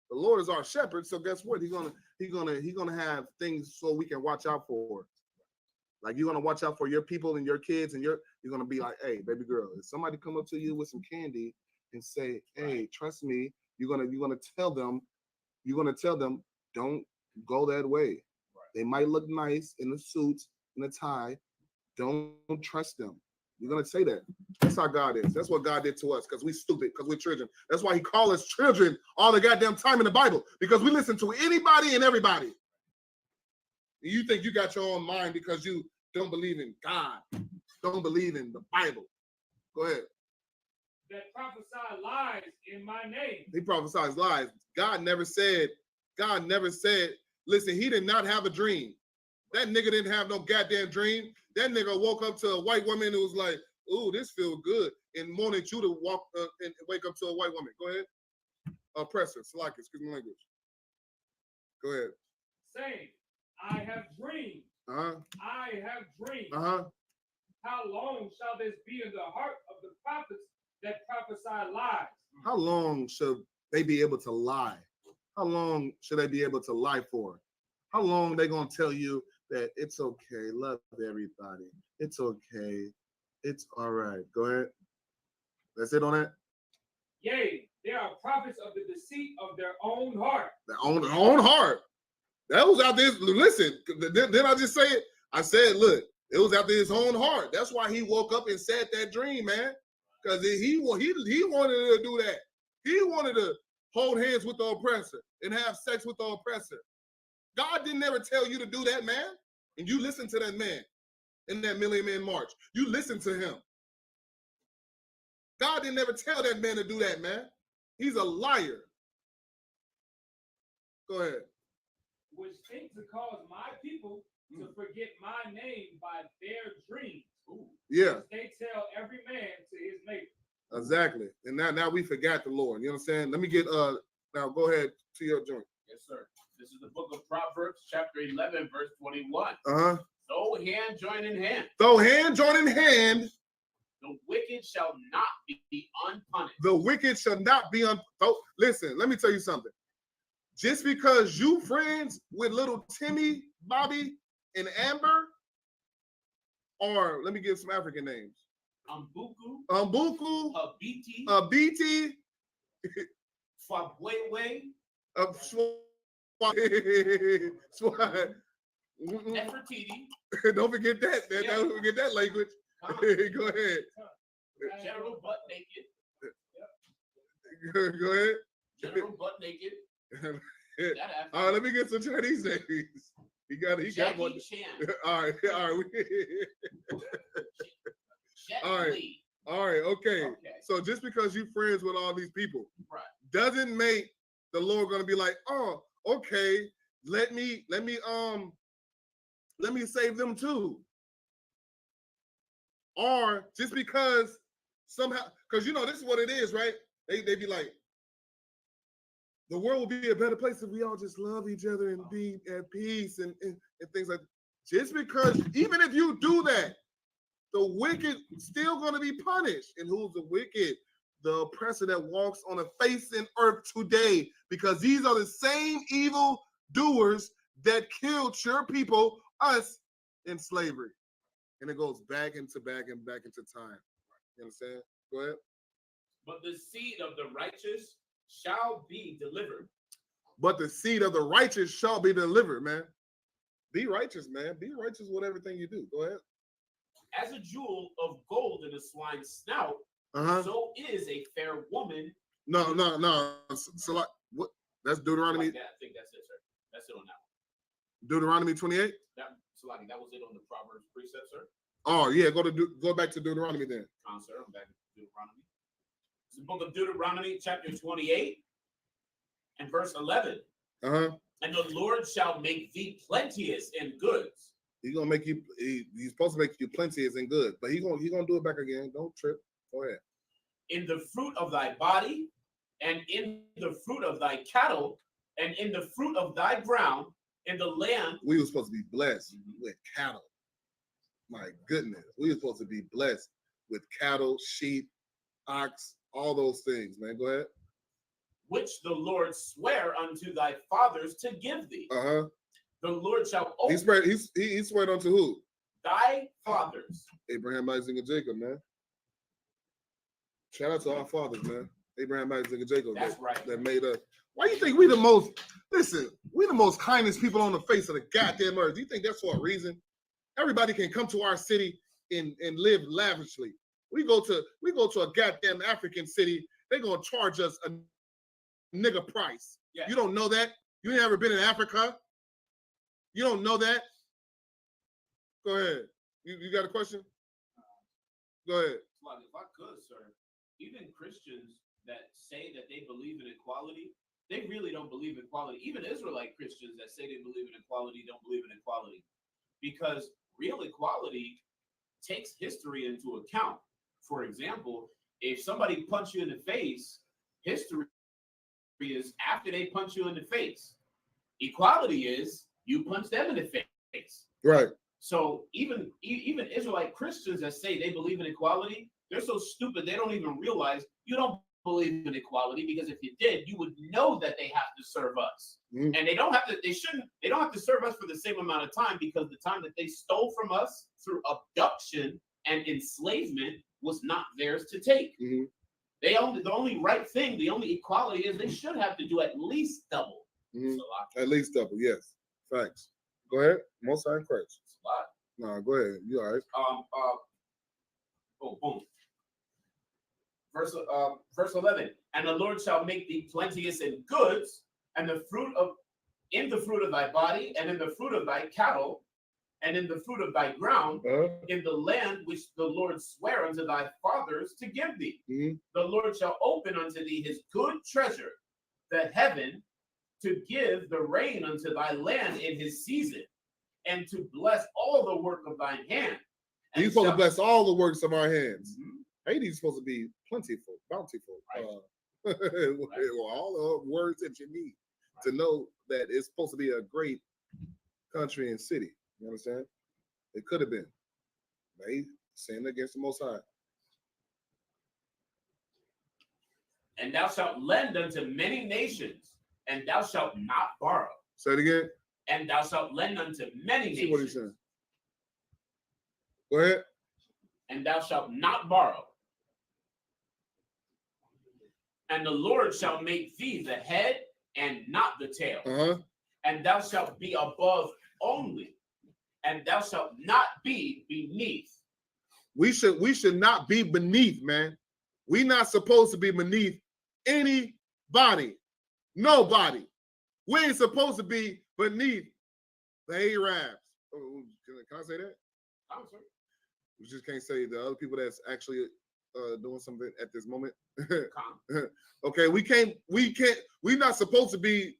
The Lord is our shepherd. So guess what? He's gonna have things so we can watch out for. Like you're gonna watch out for your people and your kids, and you're gonna be like, hey, baby girl, if somebody come up to you with some candy and say, hey, trust me, you're gonna tell them, don't go that way. Right. They might look nice in a suit, in a tie. Don't trust them. You're going to say that. That's how God is. That's what God did to us because we stupid, because we're children. That's why he calls us children all the goddamn time in the Bible, because we listen to anybody and everybody. You think you got your own mind because you don't believe in God, don't believe in the Bible. Go ahead. That prophesy lies in my name. He prophesies lies. God never said, listen, he did not have a dream. That nigga didn't have no goddamn dream. That nigga woke up to a white woman who was like, ooh, this feels good. And wanted you to walk and wake up to a white woman. Go ahead. Oppressor, Salaki, excuse my language. Go ahead. Saying, I have dreamed. I have dreamed. How long shall this be in the heart of the prophets that prophesy lies? How long should they be able to lie? How long should they be able to lie for? How long they gonna tell you that it's okay, love everybody, it's okay, it's all right? Go ahead. That's it on that. Yea, they are prophets of the deceit of their own heart. Their own heart. That was out there. Listen, didn't I just say it? I said, look, it was after his own heart. That's why he woke up and said that dream, man. Because he wanted to do that. He wanted to hold hands with the oppressor and have sex with the oppressor. God didn't ever tell you to do that, man. And you listen to that man in that Million Man March. You listen to him. God didn't ever tell that man to do that, man. He's a liar. Go ahead. Which think to cause my people to forget my name by their dreams. Ooh. Yeah. They tell every man to his neighbor. Exactly. And now we forgot the Lord. You know what I'm saying? Let me get now go ahead to your joint. Yes, sir. This is the book of Proverbs, chapter 11, verse 21. Though hand join in hand. Though hand join in hand. The wicked shall not be unpunished. The wicked shall not be unpunished. Oh, listen, let me tell you something. Just because you friends with little Timmy, Bobby, and Amber, or let me give some African names. Umbuku, Abiti, Fabwewe, Nefertiti. Don't forget that. Yeah. Don't forget that language. Go ahead. General butt naked. Go ahead. General butt naked. All right, let me get some Chinese names. He got one. Chan. All right. All right. Okay. So just because you friends with all these people, right, doesn't make the Lord gonna be like, oh, okay, let me save them too. Or just because somehow, because you know this is what it is, right? They be like, the world will be a better place if we all just love each other and be at peace and things like that. Just because, even if you do that, the wicked still going to be punished. And who's the wicked? The oppressor that walks on the face and earth today, because these are the same evil doers that killed your people, us, in slavery. And it goes back into time. You understand? Go ahead. But the seed of the righteous shall be delivered. But the seed of the righteous shall be delivered, man. Be righteous, man. Be righteous with everything you do. Go ahead. As a jewel of gold in a swine's snout, so is a fair woman. No. So like, what? That's Deuteronomy. I think that's it, sir. That's it on that one. Deuteronomy 28. That was it on the Proverbs precept, sir. Oh yeah, go back to Deuteronomy then. Sir, I'm back to Deuteronomy. It's the book of Deuteronomy, chapter 28, and verse 11. And the Lord shall make thee plenteous in goods. He's gonna make you. He's supposed to make you plenteous and good, but he's gonna do it back again. Don't trip. Go ahead. In the fruit of thy body, and in the fruit of thy cattle, and in the fruit of thy ground, in the land. We were supposed to be blessed with cattle. My goodness, we were supposed to be blessed with cattle, sheep, ox, all those things. Man, go ahead. Which the Lord sware unto thy fathers to give thee. The Lord shall open. He swore unto who? Thy fathers. Abraham, Isaac, and Jacob, man. Shout out to our fathers, man. Abraham, Isaac, and Jacob. That's right. That made us. Why do you think we the most kindest people on the face of the goddamn earth? Do you think that's for a reason? Everybody can come to our city and live lavishly. We go to a goddamn African city, they're gonna charge us a nigga price. Yeah. You don't know that? You ain't ever been in Africa? You don't know that? Go ahead. You got a question? Go ahead. Well, if I could, sir, even Christians that say that they believe in equality, they really don't believe in equality. Even Israelite Christians that say they believe in equality don't believe in equality, because real equality takes history into account. For example, if somebody punch you in the face, history is after they punch you in the face. Equality is you punch them in the face. Right. So even Israelite Christians that say they believe in equality, they're so stupid they don't even realize you don't believe in equality, because if you did, you would know that they have to serve us. And they don't have to serve us for the same amount of time, because the time that they stole from us through abduction and enslavement was not theirs to take. The only right thing, the only equality is they should have to do at least double. At least double, yes. Thanks. Go ahead. Most High Christ. No, go ahead. You all right? Boom. Verse 11. And the Lord shall make thee plenteous in goods, and in the fruit of thy body, and in the fruit of thy cattle, and in the fruit of thy ground, in the land which the Lord sware unto thy fathers to give thee. The Lord shall open unto thee his good treasure, the heaven, to give the rain unto thy land in his season, and to bless all the work of thine hand. And he's supposed to bless all the works of our hands. Haiti's supposed to be plentiful, bountiful. Right. All the words that you need to know that it's supposed to be a great country and city. You understand? It could have been. They sinned against the Most High. And thou shalt lend unto many nations, and thou shalt not borrow. Say it again. And thou shalt lend unto many nations. See what he's saying. Go ahead. And thou shalt not borrow. And the Lord shall make thee the head and not the tail. And thou shalt be above only, and thou shalt not be beneath. We should not be beneath, man. We're not supposed to be beneath anybody. Nobody. We ain't supposed to be beneath the Arabs. Oh, can I say that? I'm sorry. We just can't say the other people that's actually doing something at this moment. Okay, we're not supposed to be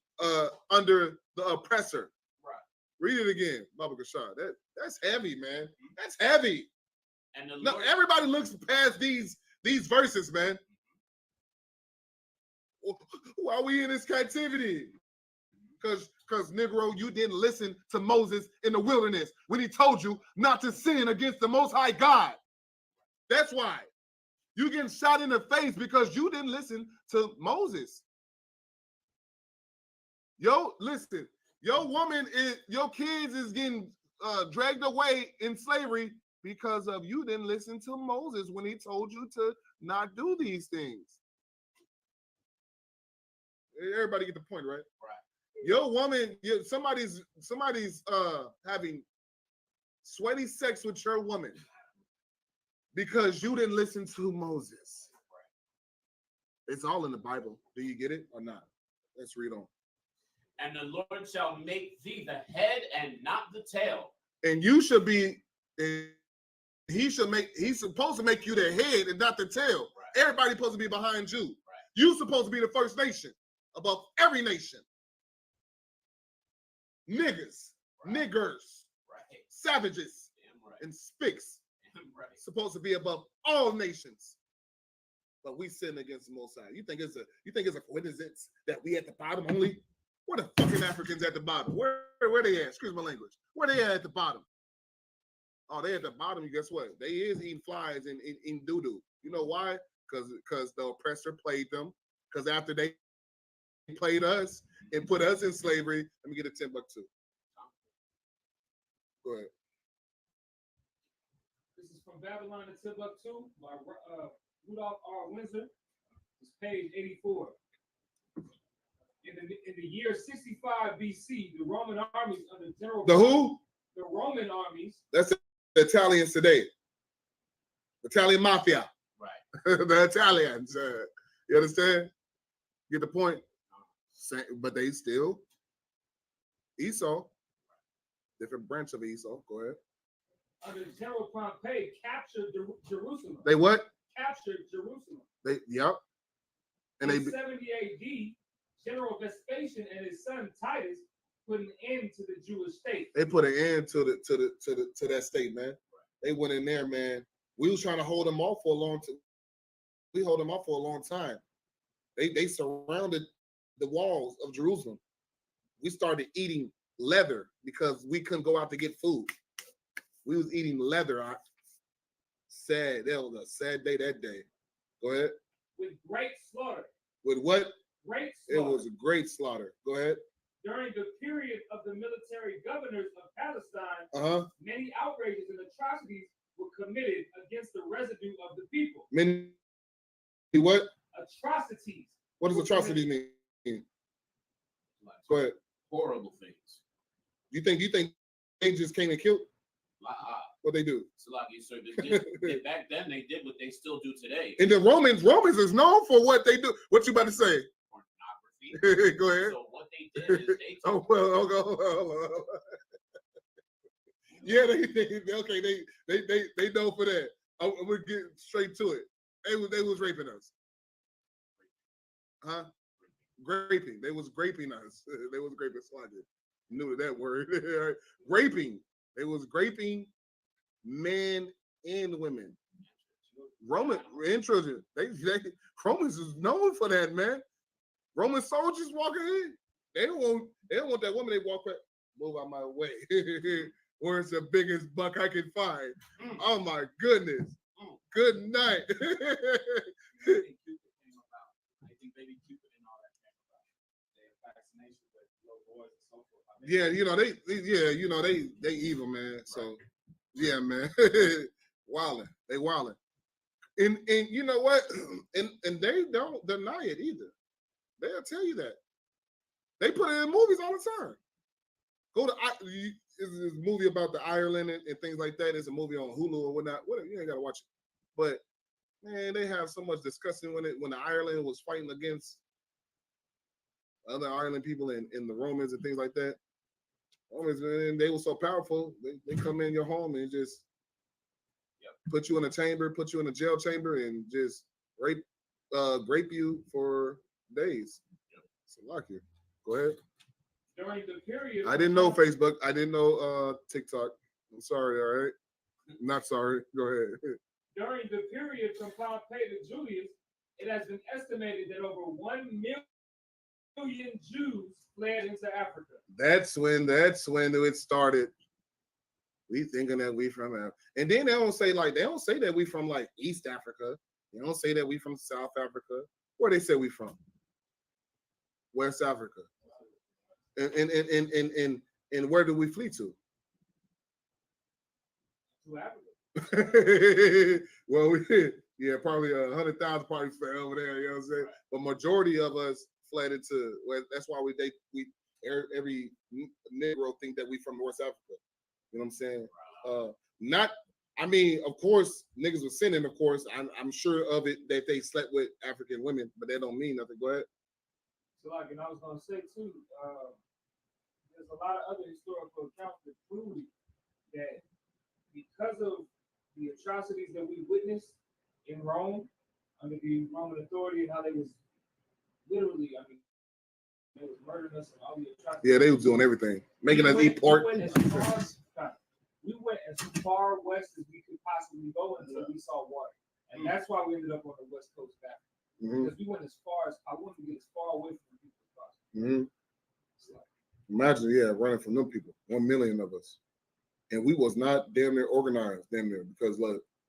under the oppressor. Right. Read it again, Baba Gashar. That's heavy, man. That's heavy. And no, everybody looks past these verses, man. Why are we in this captivity? Because Negro, you didn't listen to Moses in the wilderness when he told you not to sin against the Most High God. That's why. You getting shot in the face because you didn't listen to Moses. Listen, your kids is getting dragged away in slavery because of you didn't listen to Moses when he told you to not do these things. Everybody get the point, right? Right. Your woman, somebody's having sweaty sex with your woman because you didn't listen to Moses. Right. It's all in the Bible. Do you get it or not? Let's read on. And the Lord shall make thee the head and not the tail. And you should be, he's supposed to make you the head and not the tail. Right. Everybody's supposed to be behind you. Right. You're supposed to be the first nation above every nation. Niggas, right. Niggers, right. Savages, right. And spicks. Right. Supposed to be above all nations. But we sin against the Most High. You think it's a coincidence that we at the bottom only? Where the fucking Africans at the bottom? Where they at? Excuse my language. Where they at the bottom? Oh, they at the bottom. Guess what? They is eating flies and eating doo-doo. You know why? Because the oppressor played them. Because after they played us and put us in slavery, let me get a $10 too. Go ahead. This is from Babylon to Timbuktu by Rudolph R. Windsor. It's page 84. In the year 65 BC, the Roman armies under General who? The Roman armies. That's the Italians today. Italian mafia. Right. The Italians. You understand? Get the point? But they still Esau. Different branch of Esau. Go ahead. Under General Pompey, captured Jerusalem. They what? Captured Jerusalem. Yep. And in 70 AD, General Vespasian and his son Titus put an end to the Jewish state. They put an end to that state, man. They went in there, man. We was trying to hold them off for a long time. We hold them off for a long time. They surrounded the walls of Jerusalem. We started eating leather because we couldn't go out to get food. We was eating leather. Sad. That was a sad day that day. Go ahead. With great slaughter. With what? Great slaughter. It was a great slaughter. Go ahead. During the period of the military governors of Palestine, many outrages and atrocities were committed against the residue of the people. Many what? Atrocities. What does atrocity mean? Go ahead. Horrible things. You think they just came and killed? What they do? So back then they did what they still do today. And the Romans is known for what they do. What you about to say? Pornography. Go ahead. So what they did is they hold on. Yeah, they know for that. We'll get straight to it. They was raping us. Huh? Graping. They was graping us. They was graping Slaughtered. Knew that word. Graping. They was graping men and women. Roman and children. Romans is known for that, man. Roman soldiers walking in. They don't want that woman. They walk back. Move out my way. Where's the biggest buck I can find? Oh my goodness. Good night. Yeah, they evil, man. So yeah, man. They wildin'. And you know what? And they don't deny it either. They'll tell you that. They put it in movies all the time. Go to this movie about the Ireland and things like that. It's a movie on Hulu or whatnot. Whatever, you ain't gotta watch it. But man, they have so much discussion when the Ireland was fighting against other Ireland people and the Romans and things like that. Romans, man, they were so powerful. They come in your home and just put you in a chamber, put you in a jail chamber, and just grape you for days. So like you. Go ahead. During the period, I didn't know Facebook. I didn't know TikTok. I'm sorry. All right. Not sorry. Go ahead. During the period from Pompey to Julius, it has been estimated that over 1 million Jews fled into Africa. That's when it started. We thinking that we from Africa. And then they don't say that we from like East Africa. They don't say that we from South Africa. Where they say we from? West Africa. And where do we flee to? To Africa. Well, probably 100,000 probably fled over there. You know what I'm saying? Right. But majority of us fled into. Well, that's why every Negro think that we from West Africa. You know what I'm saying? Of course, niggas was sinning. Of course, I'm sure of it that they slept with African women, but that don't mean nothing. Go ahead. So, and I was gonna say too, there's a lot of other historical accounts that prove that because of the atrocities that we witnessed in Rome under the Roman authority and how they was literally, they was murdering us and all the atrocities. Yeah, they was doing everything, making us eat pork. We went as far west as we could possibly go until we saw water, and that's why we ended up on the west coast back. Because we went as far as I wanted to get as far away from the people as possible. Imagine, running from them people, 1 million of us. And we was not damn near organized, because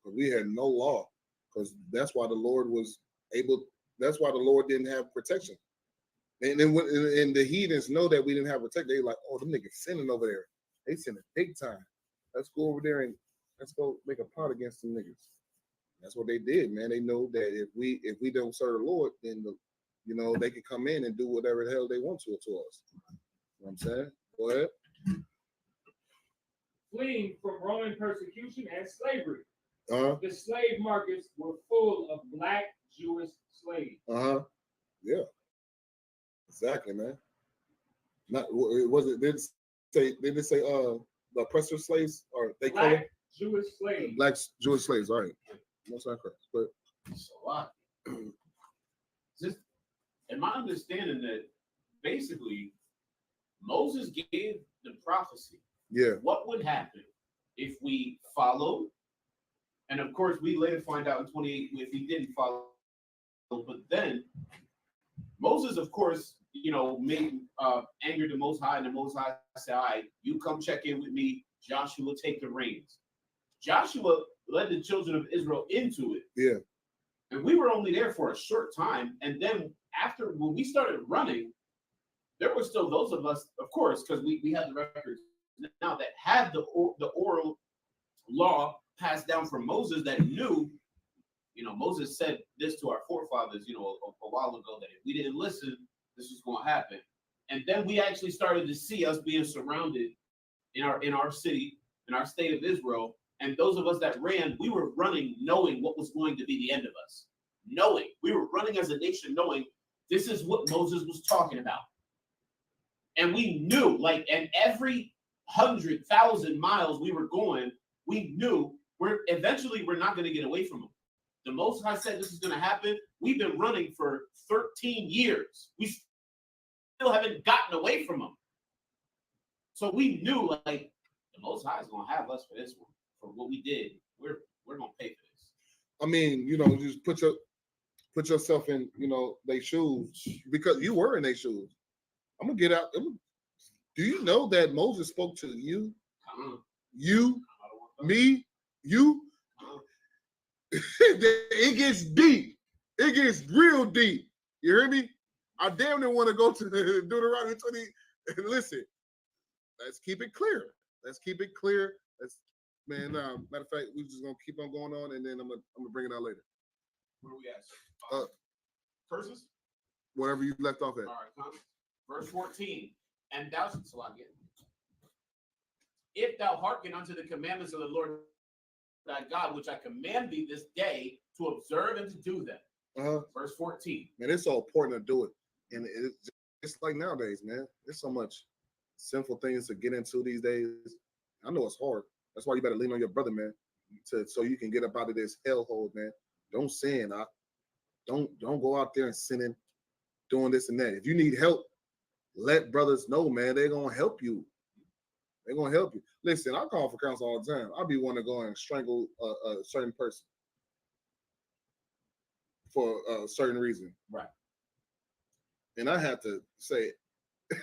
we had no law. Because that's why the Lord that's why the Lord didn't have protection. And then and the heathens know that we didn't have protection. They like, oh, them niggas sinning over there. They sinning big time. Let's go over there and let's go make a plot against them niggas. That's what they did, man. They know that if we don't serve the Lord, then they can come in and do whatever the hell they want to us. You know what I'm saying? Go ahead. Fleeing from Roman persecution and slavery. The slave markets were full of black Jewish slaves. Yeah. Exactly, man. Not was it? Did they say the oppressor slaves or they black color? Jewish slaves. Black Jewish slaves, all right. That's not correct. But so just in my understanding that basically Moses gave the prophecy. Yeah. What would happen if we followed? And of course, we later find out in 28 if he didn't follow. But then Moses, of course, made angered the Most High, and the Most High said, "All right, you come check in with me. Joshua, take the reins." Joshua led the children of Israel into it. Yeah. And we were only there for a short time. And then after, when we started running, there were still those of us, of course, because we had the records now that had the oral law passed down from Moses that knew, Moses said this to our forefathers, a while ago, that if we didn't listen, this was going to happen. And then we actually started to see us being surrounded in our city, in our state of Israel. And those of us that ran, we were running knowing what was going to be the end of us. Knowing. We were running as a nation knowing this is what Moses was talking about. And we knew, and every 100,000 miles we were going, we knew we're not going to get away from them. The Most High said this is going to happen. We've been running for 13 years. We still haven't gotten away from them. So we knew, the Most High is going to have us for this one. For what we did, we're gonna pay for this. I mean, just put yourself in, their shoes, because you were in their shoes. I'm gonna get out. Do you know that Moses spoke to you? You, me, you. It gets deep. It gets real deep. You hear me? I damn near want to go to Deuteronomy 20 and listen. Let's keep it clear. Man, matter of fact, we're just gonna keep on going on, and then I'm gonna bring it out later. Where are we at? Verses? Wherever you left off at. All right, verse 14. And thou shalt if thou hearken unto the commandments of the Lord thy God, which I command thee this day to observe and to do them. Verse 14. Man, it's so important to do it, and it's like nowadays, man. There's so much sinful things to get into these days. I know it's hard. That's why you better lean on your brother, man, so you can get up out of this hellhole, man. Don't sin. Don't go out there and sinning, doing this and that. If you need help, let brothers know, man. They're gonna help you. They're gonna help you. Listen, I call for counsel all the time. I'll be wanting to go and strangle a certain person for a certain reason, right? And I have to say,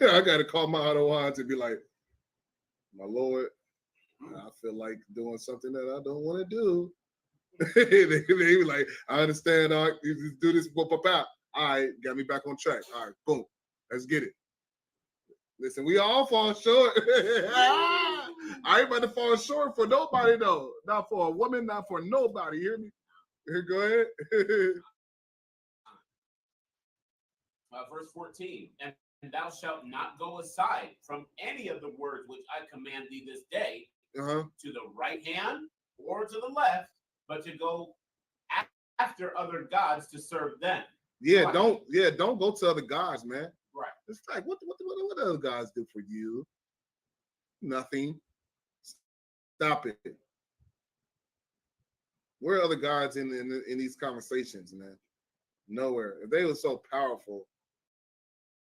I got to call my Adonai to be like, my Lord, I feel like doing something that I don't want to do. they be like, I understand, you just do this, all right, got me back on track. All right, boom, let's get it. Listen, we all fall short. I ain't about to fall short for nobody, though. Not for a woman, not for nobody. You hear me? Go ahead. Verse 14. And thou shalt not go aside from any of the words which I command thee this day, to the right hand or to the left, but to go after other gods to serve them. Yeah, don't go to other gods, man. Right. It's like what other gods do for you? Nothing. Stop it. Where are other gods in these conversations, man? Nowhere. If they were so powerful,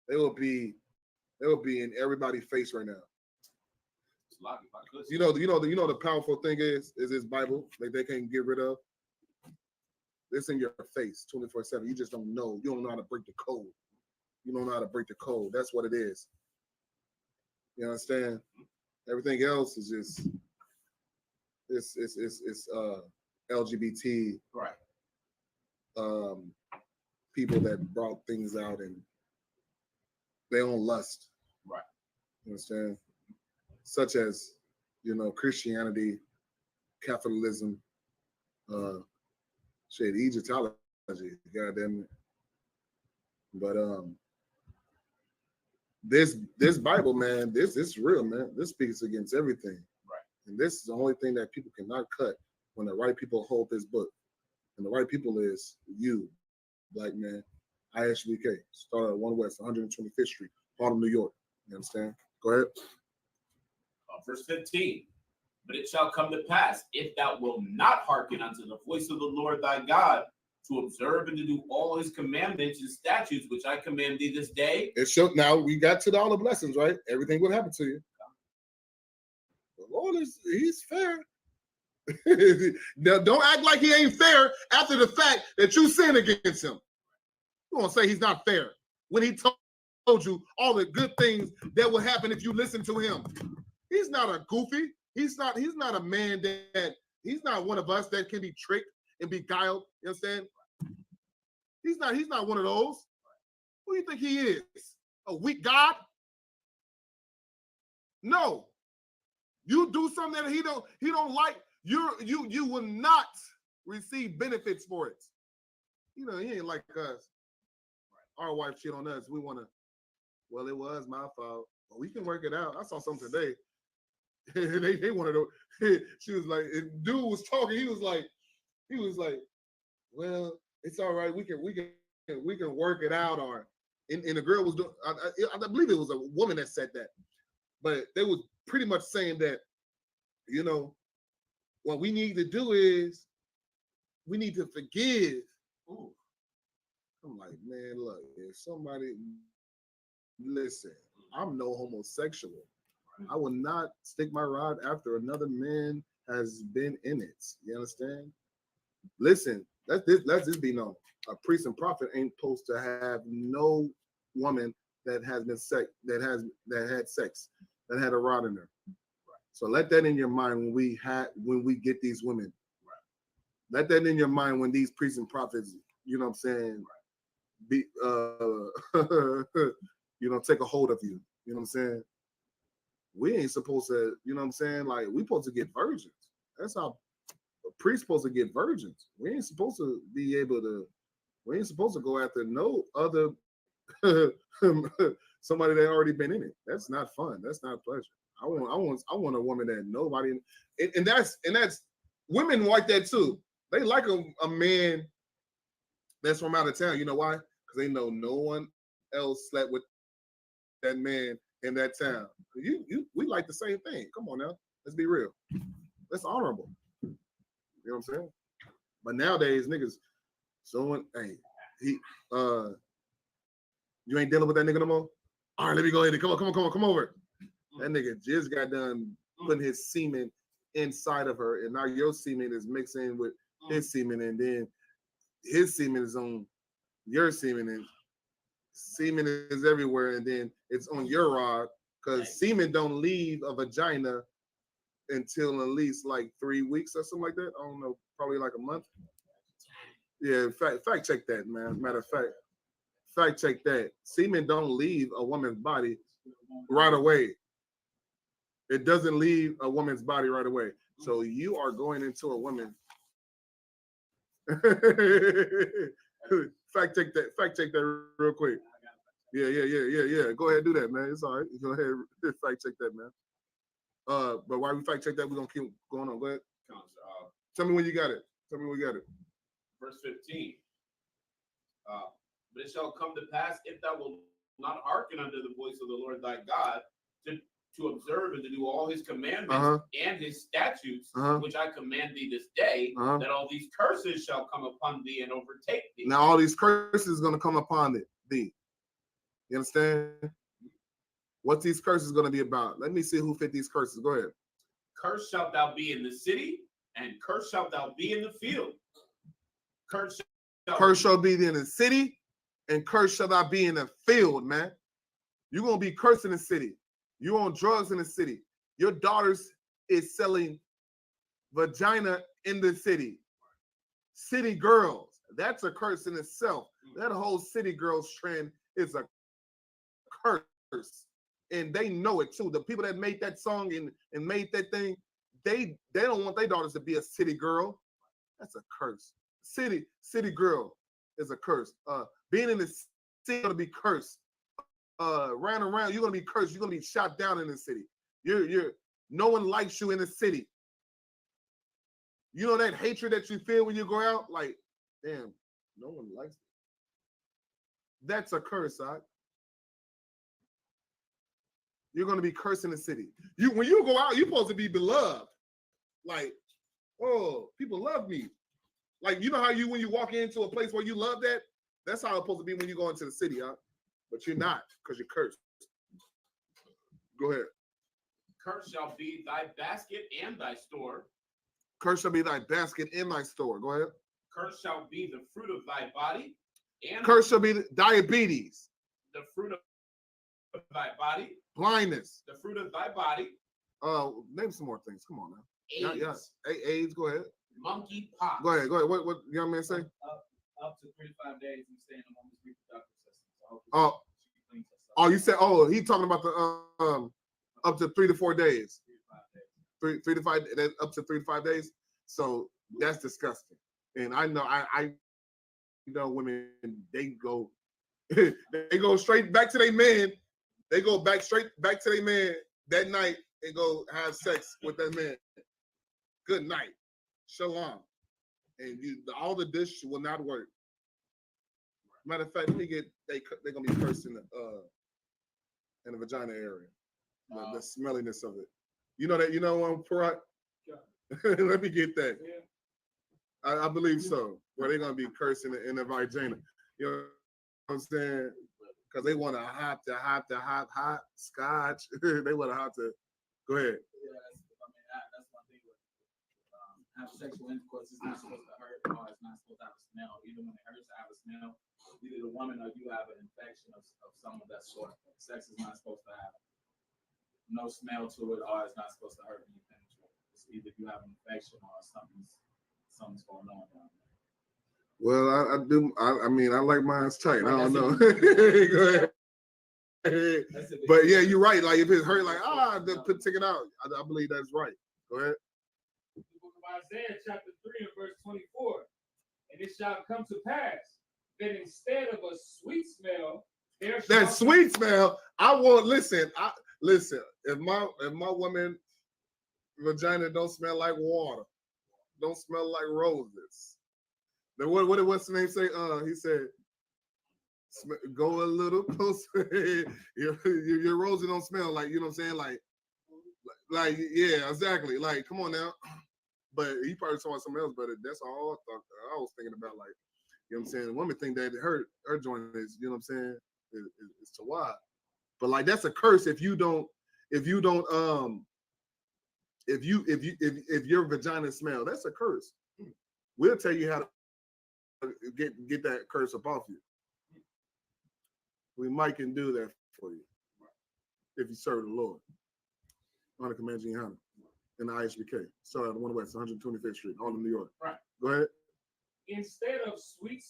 they would be in everybody's face right now. You know the powerful thing is this Bible that they can't get rid of. It's in your face 24/7. You just don't know. You don't know how to break the code. You don't know how to break the code. That's what it is. You understand? Everything else is just it's LGBT, right? People that brought things out and their own lust, right? You understand? Such as, Christianity, Catholicism, Egyptology, goddamn it. But this Bible, man, this is real, man. This speaks against everything. Right. And this is the only thing that people cannot cut. when the right people hold this book. And the right people is you, black man. ISUPK, started at 1 West, 125th Street, Harlem, New York. You understand? Go ahead. Verse 15. But it shall come to pass, if thou wilt not hearken unto the voice of the Lord thy God, to observe and to do all his commandments and statutes which I command thee this day. It should, now we got to all the blessings, right? Everything would happen to you. The Lord he's fair. Now, don't act like he ain't fair after the fact that you sin against him. You won't say he's not fair when he told you all the good things that will happen if you listen to him. He's not a goofy. He's not a man that he's not one of us that can be tricked and beguiled. You understand? He's not one of those. Who do you think he is? A weak God? No. You do something that he don't like, you will not receive benefits for it. You know, he ain't like us. Our wife cheated on us. We want to, well, it was my fault. Well, we can work it out. I saw something today. they wanted to, she was like, dude was talking. He was like, well, it's all right. We can work it out. Or, and the girl was doing, I believe it was a woman that said that, but they was pretty much saying that, you know, what we need to do is we need to forgive. Ooh. I'm like, man, look, if somebody, listen, I'm no homosexual. I will not stick my rod after another man has been in it. You understand? Listen, let's just be known. A priest and prophet ain't supposed to have no woman that has been that had sex, that had a rod in her. So let that in your mind when we get these women. Let that in your mind when these priests and prophets, you know what I'm saying, be you know, take a hold of you. You know what I'm saying? We ain't supposed to, you know what I'm saying? Like, we supposed to get virgins. That's how a priest supposed to get virgins. We ain't supposed to be able to, we ain't supposed to go after no other somebody that already been in it. That's not fun. That's not pleasure. I want a woman that nobody, and that's women like that too. They like a man that's from out of town. You know why? Because they know no one else slept with that man in that town. We like the same thing. Come on now, let's be real. That's honorable. You know what I'm saying? But nowadays, niggas, someone, hey, you ain't dealing with that nigga no more. All right, let me go ahead and come over. That nigga just got done putting his semen inside of her, and now your semen is mixing with his semen, and then his semen is on your semen, and semen is everywhere, and then it's on your rod, because semen don't leave a vagina until at least like 3 weeks or something like that. I don't know, probably like a month. Yeah, fact check that, man. Matter of fact check that. Semen don't leave a woman's body right away. It doesn't leave a woman's body right away. So you are going into a woman. Fact check that real quick. Yeah. Go ahead and do that, man. It's all right. Go ahead and fact check that, man. But while we fact check that, we're gonna keep going on. Go ahead. Tell me when you got it. Verse 15. But it shall come to pass, if thou wilt not hearken unto the voice of the Lord thy God, to observe and to do all his commandments and his statutes, which I command thee this day, that all these curses shall come upon thee and overtake thee. Now all these curses are going to come upon thee. You understand? What these curses going to be about? Let me see who fit these curses. Go ahead. Cursed shalt thou be in the city, and cursed shalt thou be in the field. Cursed shall be in the city, and cursed shall thou be in the field, man. You're going to be cursed in the city. You on drugs in the city. Your daughters is selling vagina in the city. City girls. That's a curse in itself. That whole city girls trend is a curse. And they know it too. The people that made that song and made that thing, they don't want their daughters to be a city girl. That's a curse. City girl is a curse. Being in the city is gonna be cursed. Ran around, you're gonna be cursed. You're gonna be shot down in the city. No one likes you in the city. You know that hatred that you feel when you go out? Like, damn, no one likes it. That's a curse, right? You're going to be cursing the city. When you go out, you're supposed to be beloved. Like, oh, people love me. Like, you know how when you walk into a place where you love that? That's how it's supposed to be when you go into the city, huh? But you're not, because you're cursed. Go ahead. Cursed shall be thy basket and thy store. Cursed shall be thy basket and thy store. Go ahead. Cursed shall be the fruit of thy body. And cursed shall be diabetes. The fruit of thy body. Blindness. The fruit of thy body. Name some more things. Come on now. AIDS. AIDS. Go ahead. Monkey pox. Go ahead. What young man say? Up to 35 days you stay in the woman's reproductive system. So you said, he talking about the up to 3 to 4 days. 3 to 5 up to 3 to 5 days. So that's disgusting. And I know I know women, they go straight back to their man. They go straight back to their man that night and go have sex with that man. Good night. Shalom. And all the dish will not work. Matter of fact, they're gonna be cursed in the vagina area. The smelliness of it. You know that, Parat? Let me get that. Yeah. I believe so. Where they're gonna be cursed in the vagina. You know what I'm saying? Because they want to hop scotch. They want to hop to. Go ahead. Yeah, that's one thing. Have sexual intercourse is not supposed to hurt, or it's not supposed to have a smell. Either when it hurts, to have a smell. Either the woman or you have an infection of some of that sort. Sex is not supposed to have no smell to it, or it's not supposed to hurt when you penetrate. It's either you have an infection or something's going on down there. Well, I do. I mean, I like mine's tight. I don't know. Go ahead. But yeah, you're right. Like if it hurt, like take it out. I believe that's right. Go ahead. The book of Isaiah, chapter 3 and verse 24. And it shall come to pass that instead of a sweet smell, that sweet smell. I want. Listen. If my woman vagina don't smell like water, don't smell like roses. Then what's the name say? He said, go a little closer. your roses don't smell like, you know what I'm saying? Like yeah, exactly. Like, come on now. But he probably saw something else, but that's all I was thinking about. Like, you know what I'm saying? The woman think that her joint is, you know what I'm saying, is to wide. But like that's a curse if your vagina smell. That's a curse. We'll tell you how to get that curse up off you. We might can do that for you if you serve the Lord. On the Command Gianna in the ISUPK. Start at 1 West, 125th Street, Harlem, New York. Right. Go ahead. Instead of sweet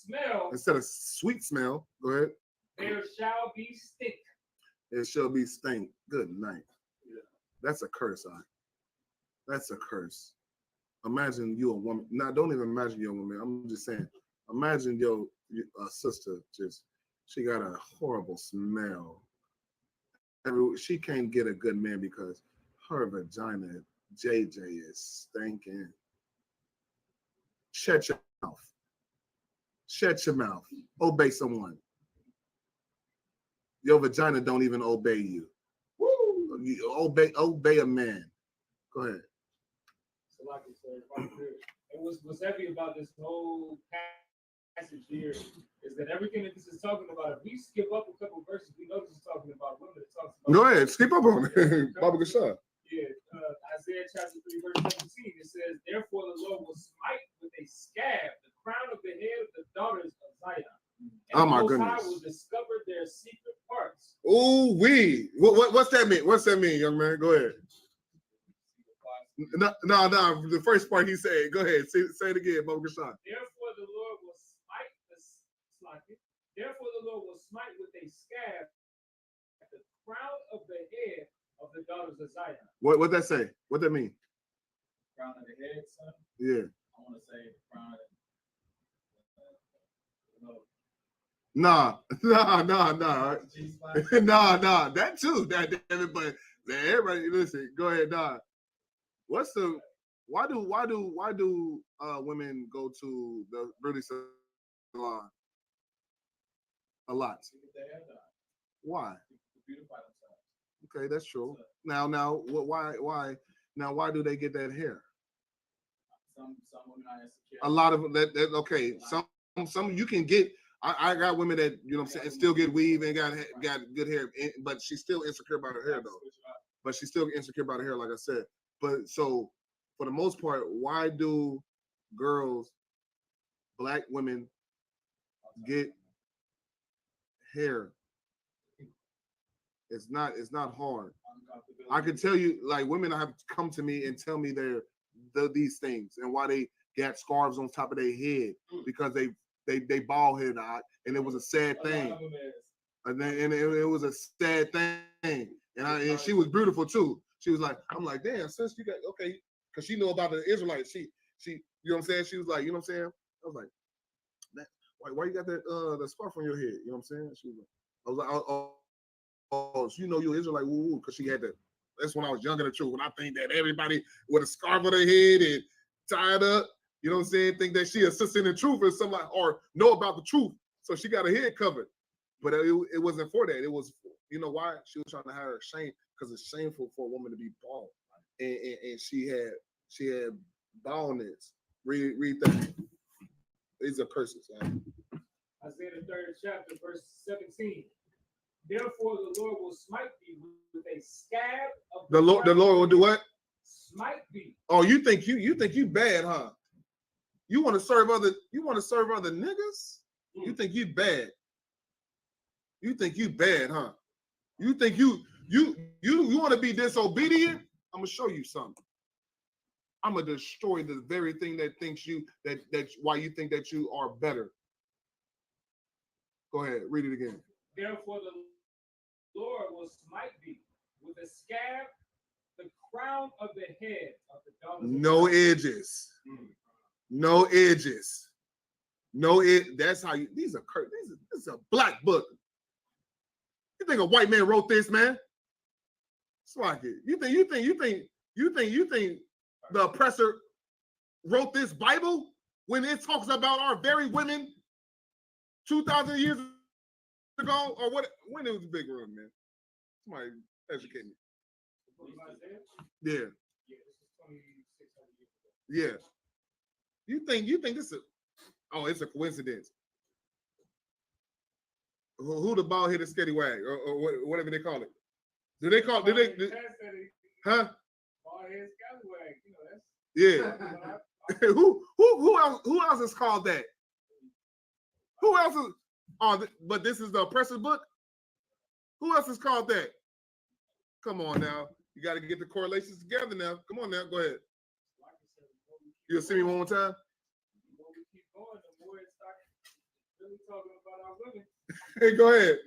smell, go ahead. There shall be stink. It shall be stink. Good night. Yeah. That's a curse, That's a curse. Imagine you a woman. Now, don't even imagine you're a woman. I'm just saying. Imagine your sister she got a horrible smell. She can't get a good man because her vagina, JJ, is stinking. Shut your mouth. Shut your mouth. Obey someone. Your vagina don't even obey you. Woo! You obey a man. Go ahead. So like I said, and what's heavy about this whole passage here is that everything that this is talking about, if we skip up a couple verses, we know this is talking about women. It talks about. Go ahead, skip up on it. Baba Gashan. Yeah, Isaiah chapter 3, verse 17, it says, therefore the Lord will smite with a scab the crown of the head of the daughters of Zion. And my the Most goodness. High will discover their secret parts. Ooh, what's that mean? What's that mean, young man? Go ahead. No. The first part he said. Go ahead. Say it again, Baba Gashan. Therefore the Lord will smite with a scab the crown of the head of the daughters of Zion. What that say? What that mean? Crown of the head, son? Yeah. I want to say the crown of Nah. Nah. That too. That damn it, but everybody listen. Go ahead, nah. What's the Why do women go to the beauty salon a lot? Why? Okay, that's true. Now, why? Now, why do they get that hair? Some women are insecure. A lot of that. Okay, some you can get. I got women that, you know what I'm saying, still get weave and got good hair, but she's still insecure about her hair though. But she's still insecure about her hair, like I said. But so for the most part, why do girls, black women, get hair? It's not hard. I can tell you, like, women have come to me and tell me these things and why they got scarves on top of their head because they bald headed, and it was a sad thing. And it was a sad thing. And she was beautiful too. She was like, I'm like, damn, sis, you got okay, because she knew about the Israelites. She, you know what I'm saying? She was like, you know what I'm saying? I was like, why you got that the scarf on your head? You know what I'm saying? She was like, I was like, oh, so you know you're Israelite, woo, because she had that. That's when I was younger than true. When I think that everybody with a scarf on their head and tied up, you know what I'm saying, think that she assists in the truth or something like, or know about the truth. So she got her head covered. But it wasn't for that. It was, you know why? She was trying to hide her shame, because it's shameful for a woman to be bald. And she had baldness. Read that. These are curses. Right? Isaiah the 3rd chapter, verse 17. Therefore the Lord will smite thee with a scab of the Lord will do what? Smite thee. Oh, you think you bad, huh? You want to serve other niggas? You think you bad? You think you bad, huh? You think you want to be disobedient? I'm gonna show you something. I'm gonna destroy the very thing that thinks you that why you think that you are better. Go ahead, read it again. Therefore the Lord will smite thee with a scab, the crown of the head of the daughters. No edges. No edges. No it. That's how you. These are this is a black book. You think a white man wrote this, man? It's like it. You think the oppressor wrote this Bible when it talks about our very women 2,000 years ago, or what? When it was a big room, man. Somebody educate me. Yeah. Yeah. You think this is? Oh, it's a coincidence. Who the bald headed skitty wag or whatever they call it? Do they call? Huh? Bald headed scallywag. You know that's. Yeah. Who else is called that? Who else is? Oh, but this is the oppressor's book. Who else is called that? Come on now, you got to get the correlations together now. Come on now, go ahead. You'll see me one more time. The more we keep going, the more it starts really talking about our women. Hey, go ahead.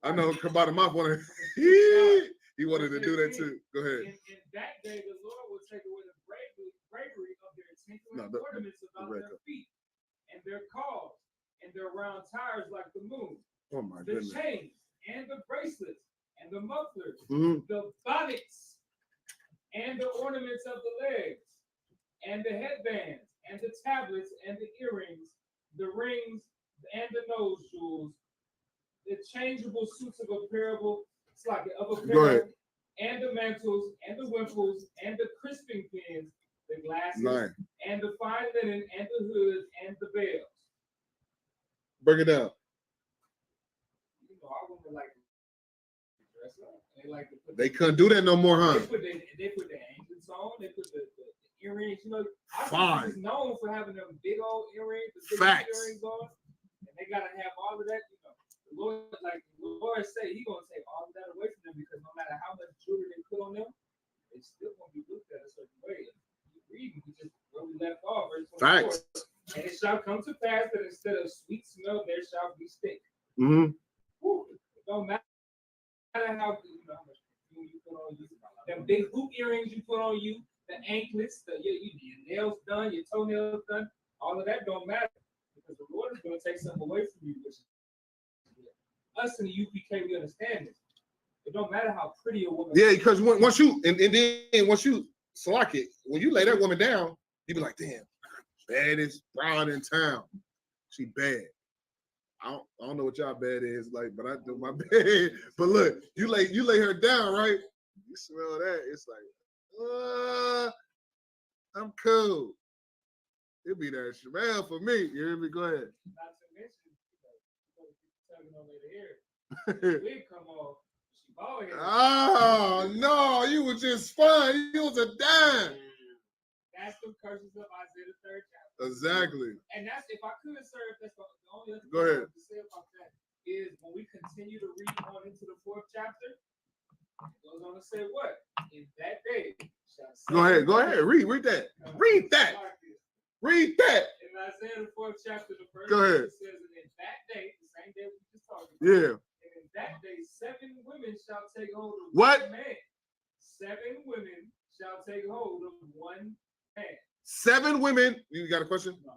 I know about mouth wanted. He wanted to do that too. Go ahead. In that day, the Lord will take away the bravery of their tinkling ornaments about their feet, and their calves, and their round tires like the moon. Oh my the goodness. Chains, and the bracelets, and the mufflers, the bonnets, and the ornaments of the legs, and the headbands, and the tablets, and the earrings, the rings, and the nose jewels, the changeable suits of apparel, and the mantles, and the wimples, and the crisping pins, the glasses, and the fine linen, and the hoods, and the veils. Break it down. You know, our women like to dress up. They like to put. They couldn't do that no more, huh? They put the anklets on. They put the earrings. You know, Fine. Is known for having them big old earrings, the big earrings on, and they gotta have all of that. You know, the Lord say, He gonna take all of that away from them, because no matter how much jewelry they put on them, they still gonna be looked at a certain way. Reading, we just where we left off, verse 24. Facts. And it shall come to pass that instead of sweet smell, there shall be stink. Mm-hmm. It don't matter how much you put on you, them big hoop earrings you put on you, the anklets, your nails done, your toenails done, all of that don't matter, because the Lord is going to take something away from you. Which us in the UPK, we understand this. It don't matter how pretty a woman. Yeah, because once you and then once you Salaki, when you lay that woman down, you be like, damn, baddest broad in town. She bad. I don't know what y'all bad is like, but I do my bad. But look, you lay her down, right? You smell that? It's like, I'm cool. It'd be that smell for me. You hear me? Go ahead. Not to mention, tugging on the hair. Wig come off. She bald head. Oh no, you was just fun. You was a dime. That's the curses of Isaiah the 3rd chapter. Exactly. And that's, if I could, sir, if that's the only other thing I have to say about that is when we continue to read on into the 4th chapter, it goes on to say what? In that day shall Go ahead. Read that. Read that. Read that. In Isaiah the 4th chapter, the first verse says, and in that day, the same day we just talked about. Yeah. And in that day, 7 women shall take hold of what? 1 man. 7 women shall take hold of 1 man. 7 women. You got a question? No.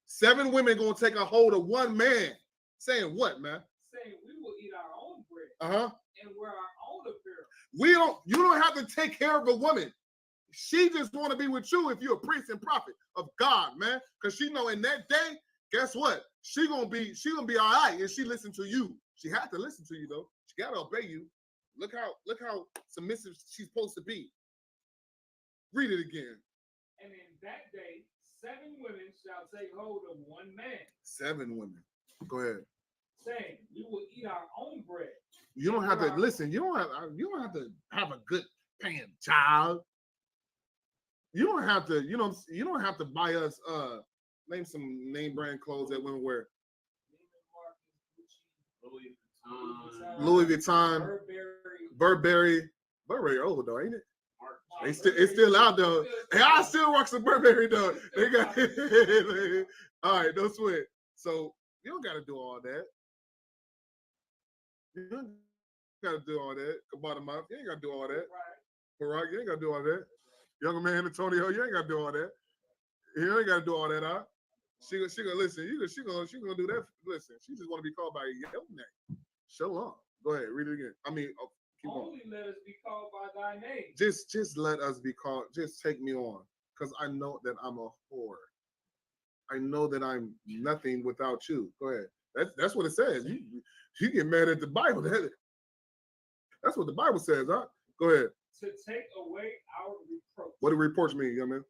7 women gonna take a hold of 1 man. Saying what, man? Saying we will eat our own bread. And wear our own apparel. You don't have to take care of a woman. She just want to be with you if you're a priest and prophet of God, man. Because she know in that day, guess what? She gonna be all right if she listen to you. She had to listen to you though. She gotta obey you. Look how submissive she's supposed to be. Read it again. And in that day, 7 women shall take hold of 1 man. 7 women. Go ahead. Saying, we will eat our own bread. You don't have to listen. You don't have to have a good paying job. You don't have to. You don't have to buy us. Name some name brand clothes that women wear. Louis Vuitton. Burberry old though, ain't it? It's still out though. Hey, I still rock some Burberry though. They got all right, no sweat. So you don't gotta do all that. You don't gotta do all that. Kabata mouth, you ain't gotta do all that. Right, you ain't gotta do all that. Younger man Antonio, you ain't gotta do all that. You ain't gotta do all that, huh? She gonna listen. She gonna do that. Listen, she just want to be called by your name. Show up. Go ahead, read it again. I mean, keep only on. Let us be called by thy name. Just let us be called. Just take me on, because I know that I'm a whore. I know that I'm nothing without you. Go ahead. That's what it says. You get mad at the Bible. That's what the Bible says, huh? Go ahead. To take away our reproach. What do reproach mean, young man?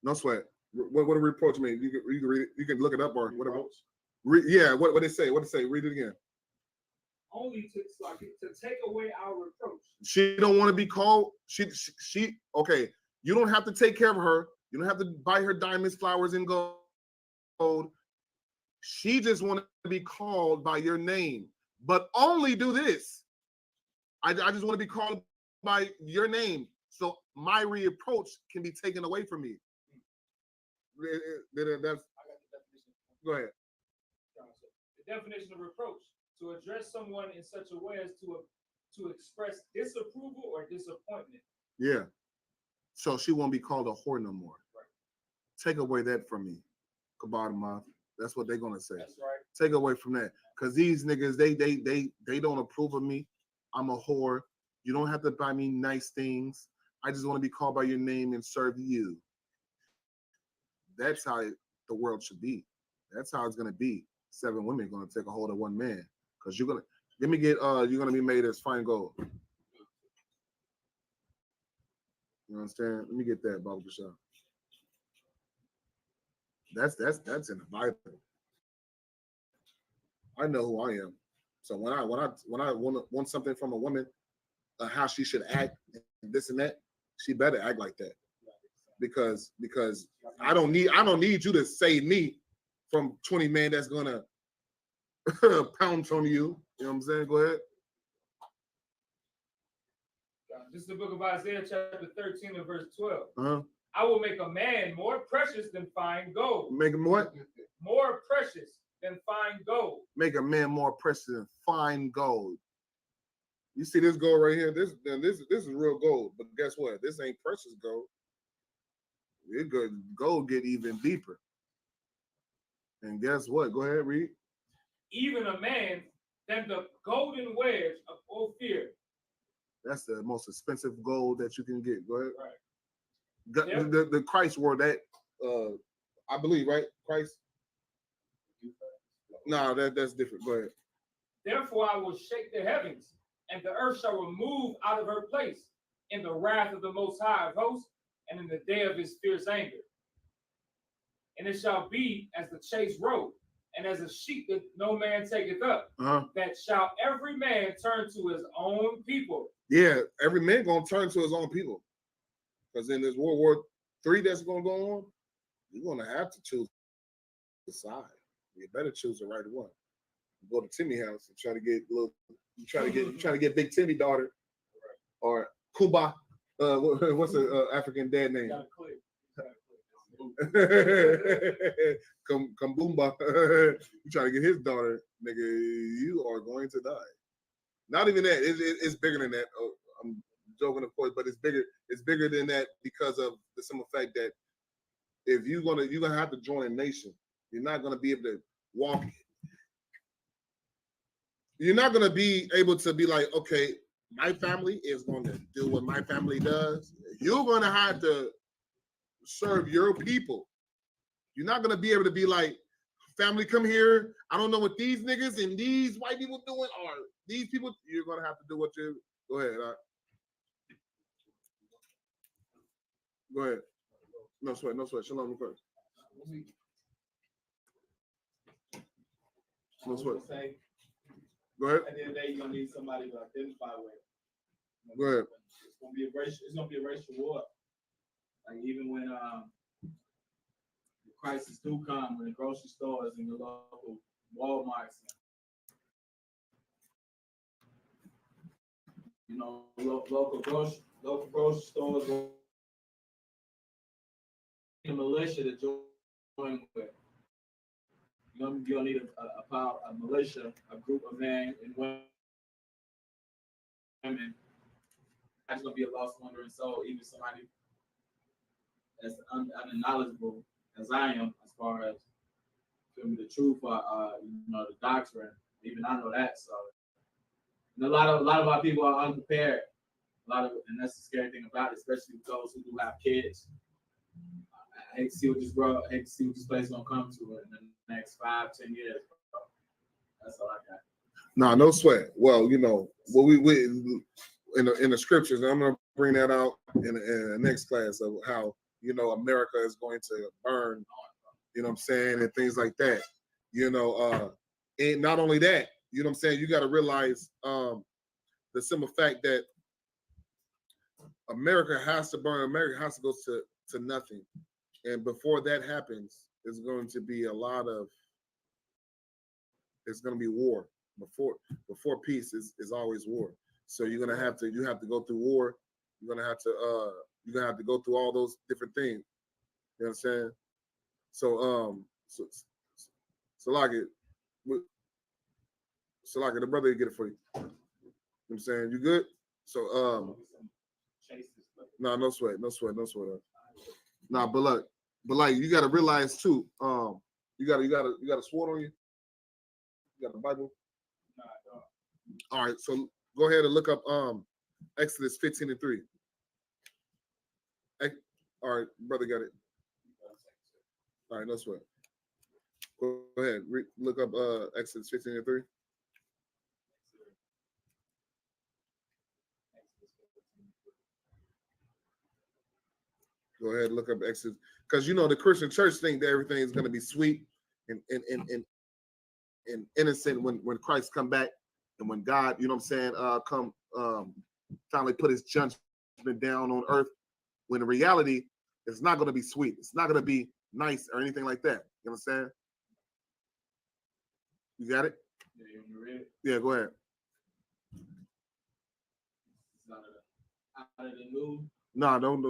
No sweat. What do reproach mean? You can read it. You can look it up or whatever. What it say? What it say? Read it again. Only to take away our reproach. She don't want to be called. She okay. You don't have to take care of her. You don't have to buy her diamonds, flowers, and gold. She just want to be called by your name. But only do this. I just want to be called by your name, so my reproach can be taken away from me. That's, go ahead. The definition of reproach: to address someone in such a way as to express disapproval or disappointment. Yeah. So she won't be called a whore no more. Right. Take away that from me, Kabbalah. That's what they're gonna say. That's right. Take away from that, because these niggas they don't approve of me. I'm a whore. You don't have to buy me nice things. I just want to be called by your name and serve you. That's how the world should be. That's how it's gonna be. 7 women gonna take a hold of 1 man, because you're gonna be made as fine gold. You understand? Let me get that, Baba Bashar. That's in the Bible. I know who I am. So when I want something from a woman, how she should act, and this and that, she better act like that. Because I don't need you to save me from 20 men that's gonna pounce on you. You know what I'm saying? Go ahead. This is the book of Isaiah, chapter 13 and verse 12. Uh-huh. I will make a man more precious than fine gold. Make him what? More precious than fine gold. Make a man more precious than fine gold. You see this gold right here? This is real gold. But guess what? This ain't precious gold. Gold get even deeper. And guess what? Go ahead, read. Even a man than the golden wedge of Ophir. That's the most expensive gold that you can get. Go ahead. Right. The Christ word that I believe, right? Christ. No, that's different. Go ahead. Therefore I will shake the heavens, and the earth shall remove out of her place in the wrath of the Most High of hosts, and in the day of his fierce anger. And it shall be as the chase road, and as a sheep that no man taketh up, that shall every man turn to his own people. Yeah, every man gonna turn to his own people. Because in this World War III that's gonna go on, you're gonna have to choose the side. You better choose the right one. You go to Timmy house and try to get Big Timmy daughter, or Kuba. What's the African dad name? Kambumba. You try to get his daughter, nigga, you are going to die. Not even that. It's bigger than that. Oh, I'm joking, of course, but it's bigger. It's bigger than that because of the simple fact that if you're gonna have to join a nation, you're not gonna be able to walk. You're not gonna be able to be like, okay, my family is going to do what my family does. You're gonna have to serve your people. You're not gonna be able to be like, family, come here. I don't know what these niggas and these white people doing, or these people. You're gonna have to do what you. Go ahead. Go ahead. No sweat. Shalom first. No sweat. Go ahead. At the end of the day, you're gonna need somebody to identify with. Go ahead. It's gonna be a racial war. Like even when the crisis do come, when the grocery stores and the local Walmarts, local grocery stores, the militia to join with. You're gonna need a militia, a group of men and women. That's gonna be a lost wandering soul, even somebody as unknowledgeable as I am, as far as the truth, the doctrine. Even I know that. So, and a lot of our people are unprepared. And that's the scary thing about it, especially with those who do have kids. I hate to see what this place gonna come to in the next 5-10 years. Bro. That's all I got. Nah, no sweat. Well, what we in the scriptures, and I'm gonna bring that out in the next class of how America is going to burn. You know what I'm saying, and things like that. And not only that, you know what I'm saying. You got to realize the simple fact that America has to burn. America has to go to nothing. And before that happens, it's going to be it's going to be war. Before peace is always war. So you have to go through war. You're gonna have to go through all those different things. You know what I'm saying? So like it, the brother will get it for you. You know what I'm saying? You good? So no sweat. Nah, but like you gotta realize too, you got a sword on you? You got the Bible? No, I don't. All right, so go ahead and look up Exodus 15:3. All right, brother got it. All right, no sweat. Go ahead, look up Exodus 15:3. Go ahead and look up Exodus, because the Christian church think that everything is going to be sweet and innocent when Christ come back and when God, you know what I'm saying, come finally put his judgment down on earth. When in reality, it's not going to be sweet. It's not going to be nice or anything like that. You understand? You got it? Yeah, you want me to read it? Yeah, go ahead. It's out of the new. No, don't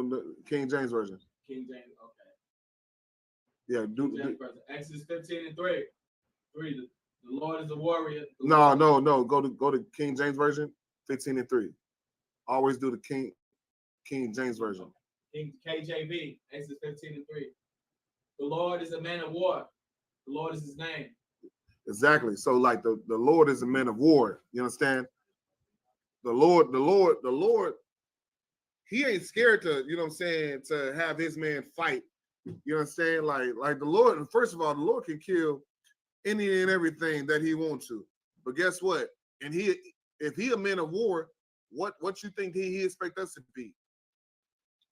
King James version. King James, okay. Yeah, do Exodus 15:3. 3. The Lord is a warrior. No. Go to King James version 15:3. Always do the King James version. King KJV, Exodus 15:3. The Lord is a man of war. The Lord is his name. Exactly. So like the Lord is a man of war. You understand? The Lord, he ain't scared to, you know what I'm saying, to have his man fight. You understand? Like the Lord, first of all, the Lord can kill any and everything that he wants to. But guess what? And if he a man of war, what you think he expect us to be?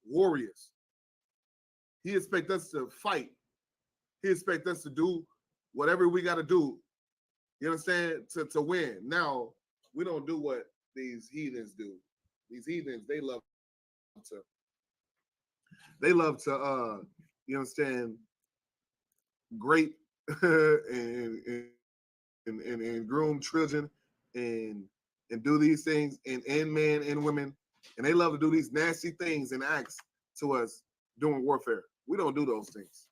Warriors. He expect us to fight. He expect us to do whatever we got to do. You understand? To win. Now, we don't do what these heathens do. These heathens, they love to you understand, grape and groom children and do these things and men and women, and they love to do these nasty things and acts to us during warfare. We don't do those things.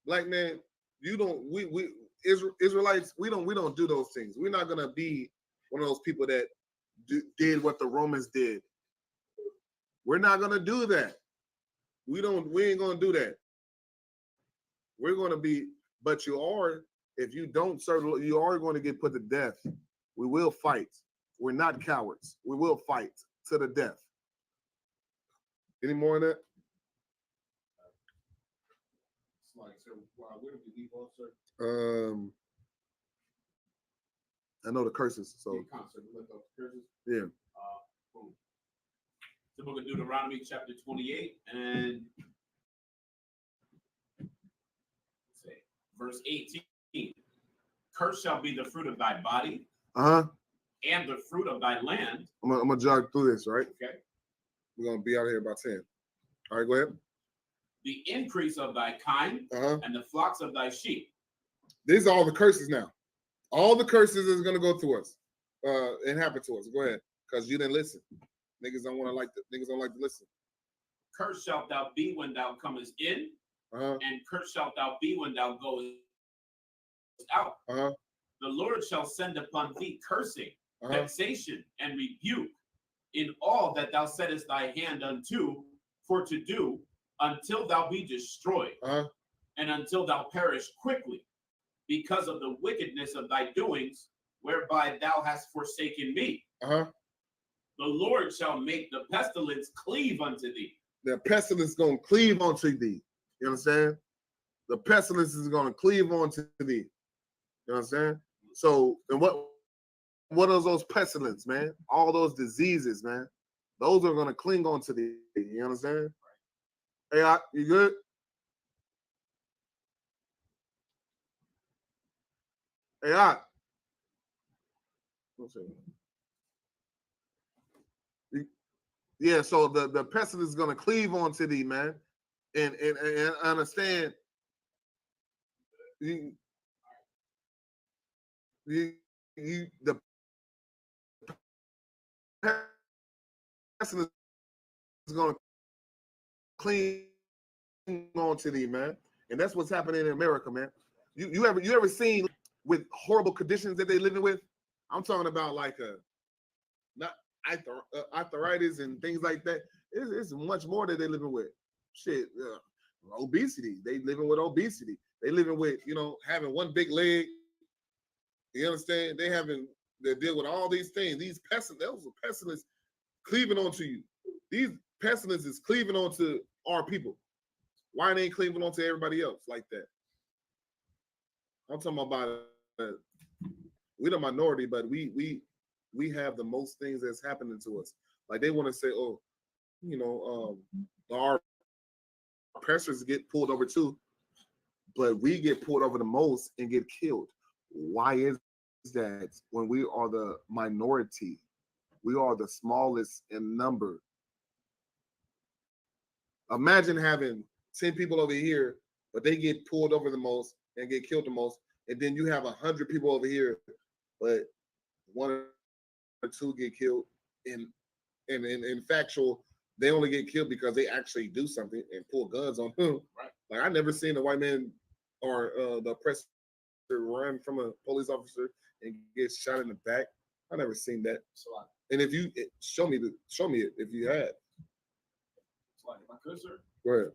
Black man, you don't. We Israelites, we don't do those things. We're not gonna be one of those people that did what the Romans did. We're not gonna do that. We ain't gonna do that. We're gonna be, but you are, if you don't serve, you are going to get put to death. We will fight. We're not cowards. We will fight to the death. Any more on that? Where did we leave off, sir? I know the curses. So yeah. Boom. The book of Deuteronomy, chapter 28, and verse 18. Curse shall be the fruit of thy body, and the fruit of thy land. I'm gonna jog through this, right? Okay. We're gonna be out here about 10. All right, go ahead. The increase of thy kind, and the flocks of thy sheep. These are all the curses now. All the curses is gonna go through us, and happen to us. Go ahead, because you didn't listen. Niggas don't like to listen. Cursed shalt thou be when thou comest in, and cursed shalt thou be when thou goest out. The Lord shall send upon thee cursing, vexation, and rebuke in all that thou settest thy hand unto for to do, until thou be destroyed, and until thou perish quickly, because of the wickedness of thy doings, whereby thou hast forsaken me. The Lord shall make the pestilence cleave unto thee. The pestilence is going to cleave onto thee. You understand? The pestilence is going to cleave onto thee. You understand? So, and what are those pestilence, man? All those diseases, man. Those are going to cling onto thee. You understand? Hey, you good? Hey, yeah, so the pestilence is going to cleave onto thee, man. And understand, the pestilence is going to cling onto thee, man. And that's what's happening in America, man. You ever seen with horrible conditions that they living with? I'm talking about like not arthritis and things like that. It's much more that they living with. Shit, obesity. They living with obesity. They living with, having one big leg. You understand? They deal with all these things. These pestilence cleaving onto you. These pestilence is cleaving onto our people. Why they ain't cleaving onto everybody else like that? I'm talking about we're the minority, but we have the most things that's happening to us. Like they want to say, oh, our oppressors get pulled over too, but we get pulled over the most and get killed. Why is that? When we are the minority, we are the smallest in number. Imagine having 10 people over here, but they get pulled over the most and get killed the most, and then you have 100 people over here, but 1 or 2 get killed. In factual, they only get killed because they actually do something and pull guns on them. Right. Like I never seen a white man or the oppressor run from a police officer and get shot in the back. I never seen that. And if you show me it if you had. If I could, sir. Go ahead.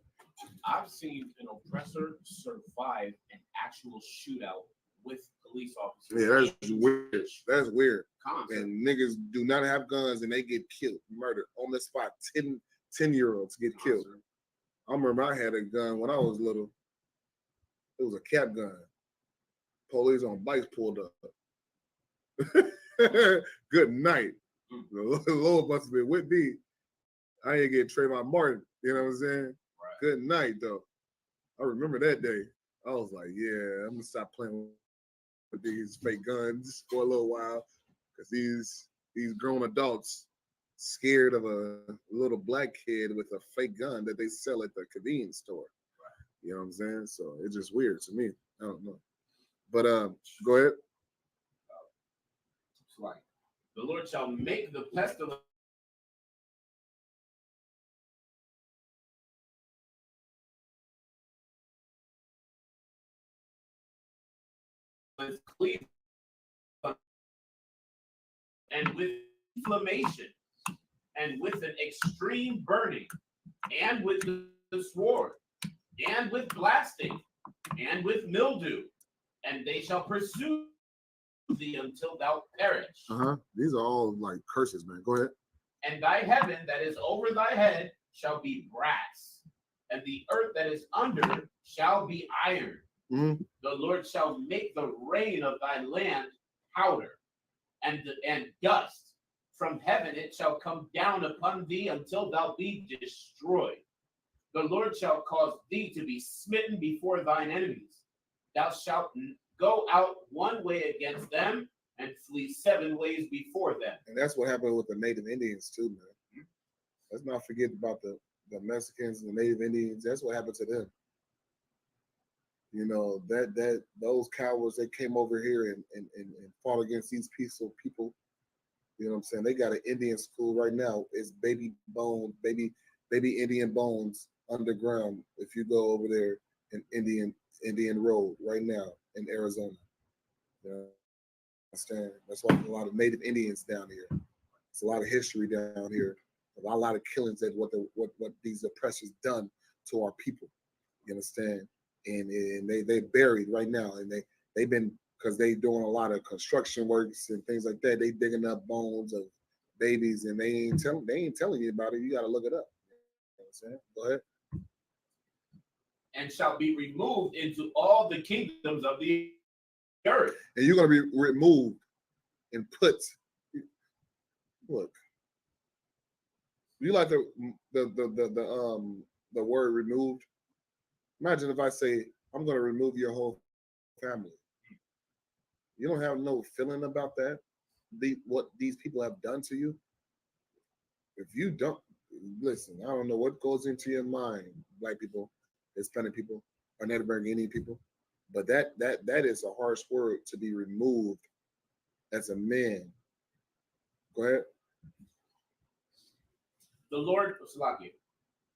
I've seen an oppressor survive an actual shootout with police officers. Yeah, that's weird. That's weird. Concept. And niggas do not have guns and they get killed, murdered on the spot. 10-year-olds get killed. I remember I had a gun when I was little. It was a cap gun. Police on bikes pulled up. Good night. The Lord must have been with me. I ain't get Trayvon Martin. You know what I'm saying? Right. Good night, though. I remember that day. I was like, yeah, I'm gonna stop playing with these fake guns for a little while, because these grown adults scared of a little black kid with a fake gun that they sell at the convenience store. Right. You know what I'm saying? So it's just weird to me. I don't know. But go ahead. It's like the Lord shall make the pestilence cleave and with inflammation and with an extreme burning and with the sword and with blasting and with mildew, and they shall pursue thee until thou perish. These are all like curses, man. Go ahead. And thy heaven that is over thy head shall be brass, and the earth that is under shall be iron. The Lord shall make the rain of thy land powder, and dust. From heaven it shall come down upon thee until thou be destroyed. The Lord shall cause thee to be smitten before thine enemies. Thou shalt go out one way against them and flee 7 ways before them. And that's what happened with the Native Indians too, man. Let's not forget about the Mexicans and the Native Indians. That's what happened to them. You know, that those cowards that came over here and fought against these peaceful people. You know what I'm saying? They got an Indian school right now. It's baby Indian bones underground. If you go over there in Indian Road right now in Arizona, you know, understand? That's why a lot of Native Indians down here. It's a lot of history down here. A lot of killings that what these oppressors done to our people. You understand? And they buried right now, and they've been, because they doing a lot of construction works and things like that. They digging up bones of babies, and they ain't telling you about it. You got to look it up. You know what I'm saying? Go ahead. And shall be removed into all the kingdoms of the earth. And you're gonna be removed and put. Look, you like the word removed? Imagine if I say I'm gonna remove your whole family. You don't have no feeling about that. What these people have done to you. If you don't listen, I don't know what goes into your mind, black people, Hispanic people, or Native American people, but that is a harsh word to be removed as a man. Go ahead. The Lord,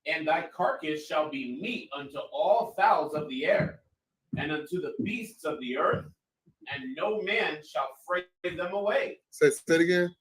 and thy carcass shall be meat unto all fowls of the air, and unto the beasts of the earth, and no man shall fray them away. Say it again.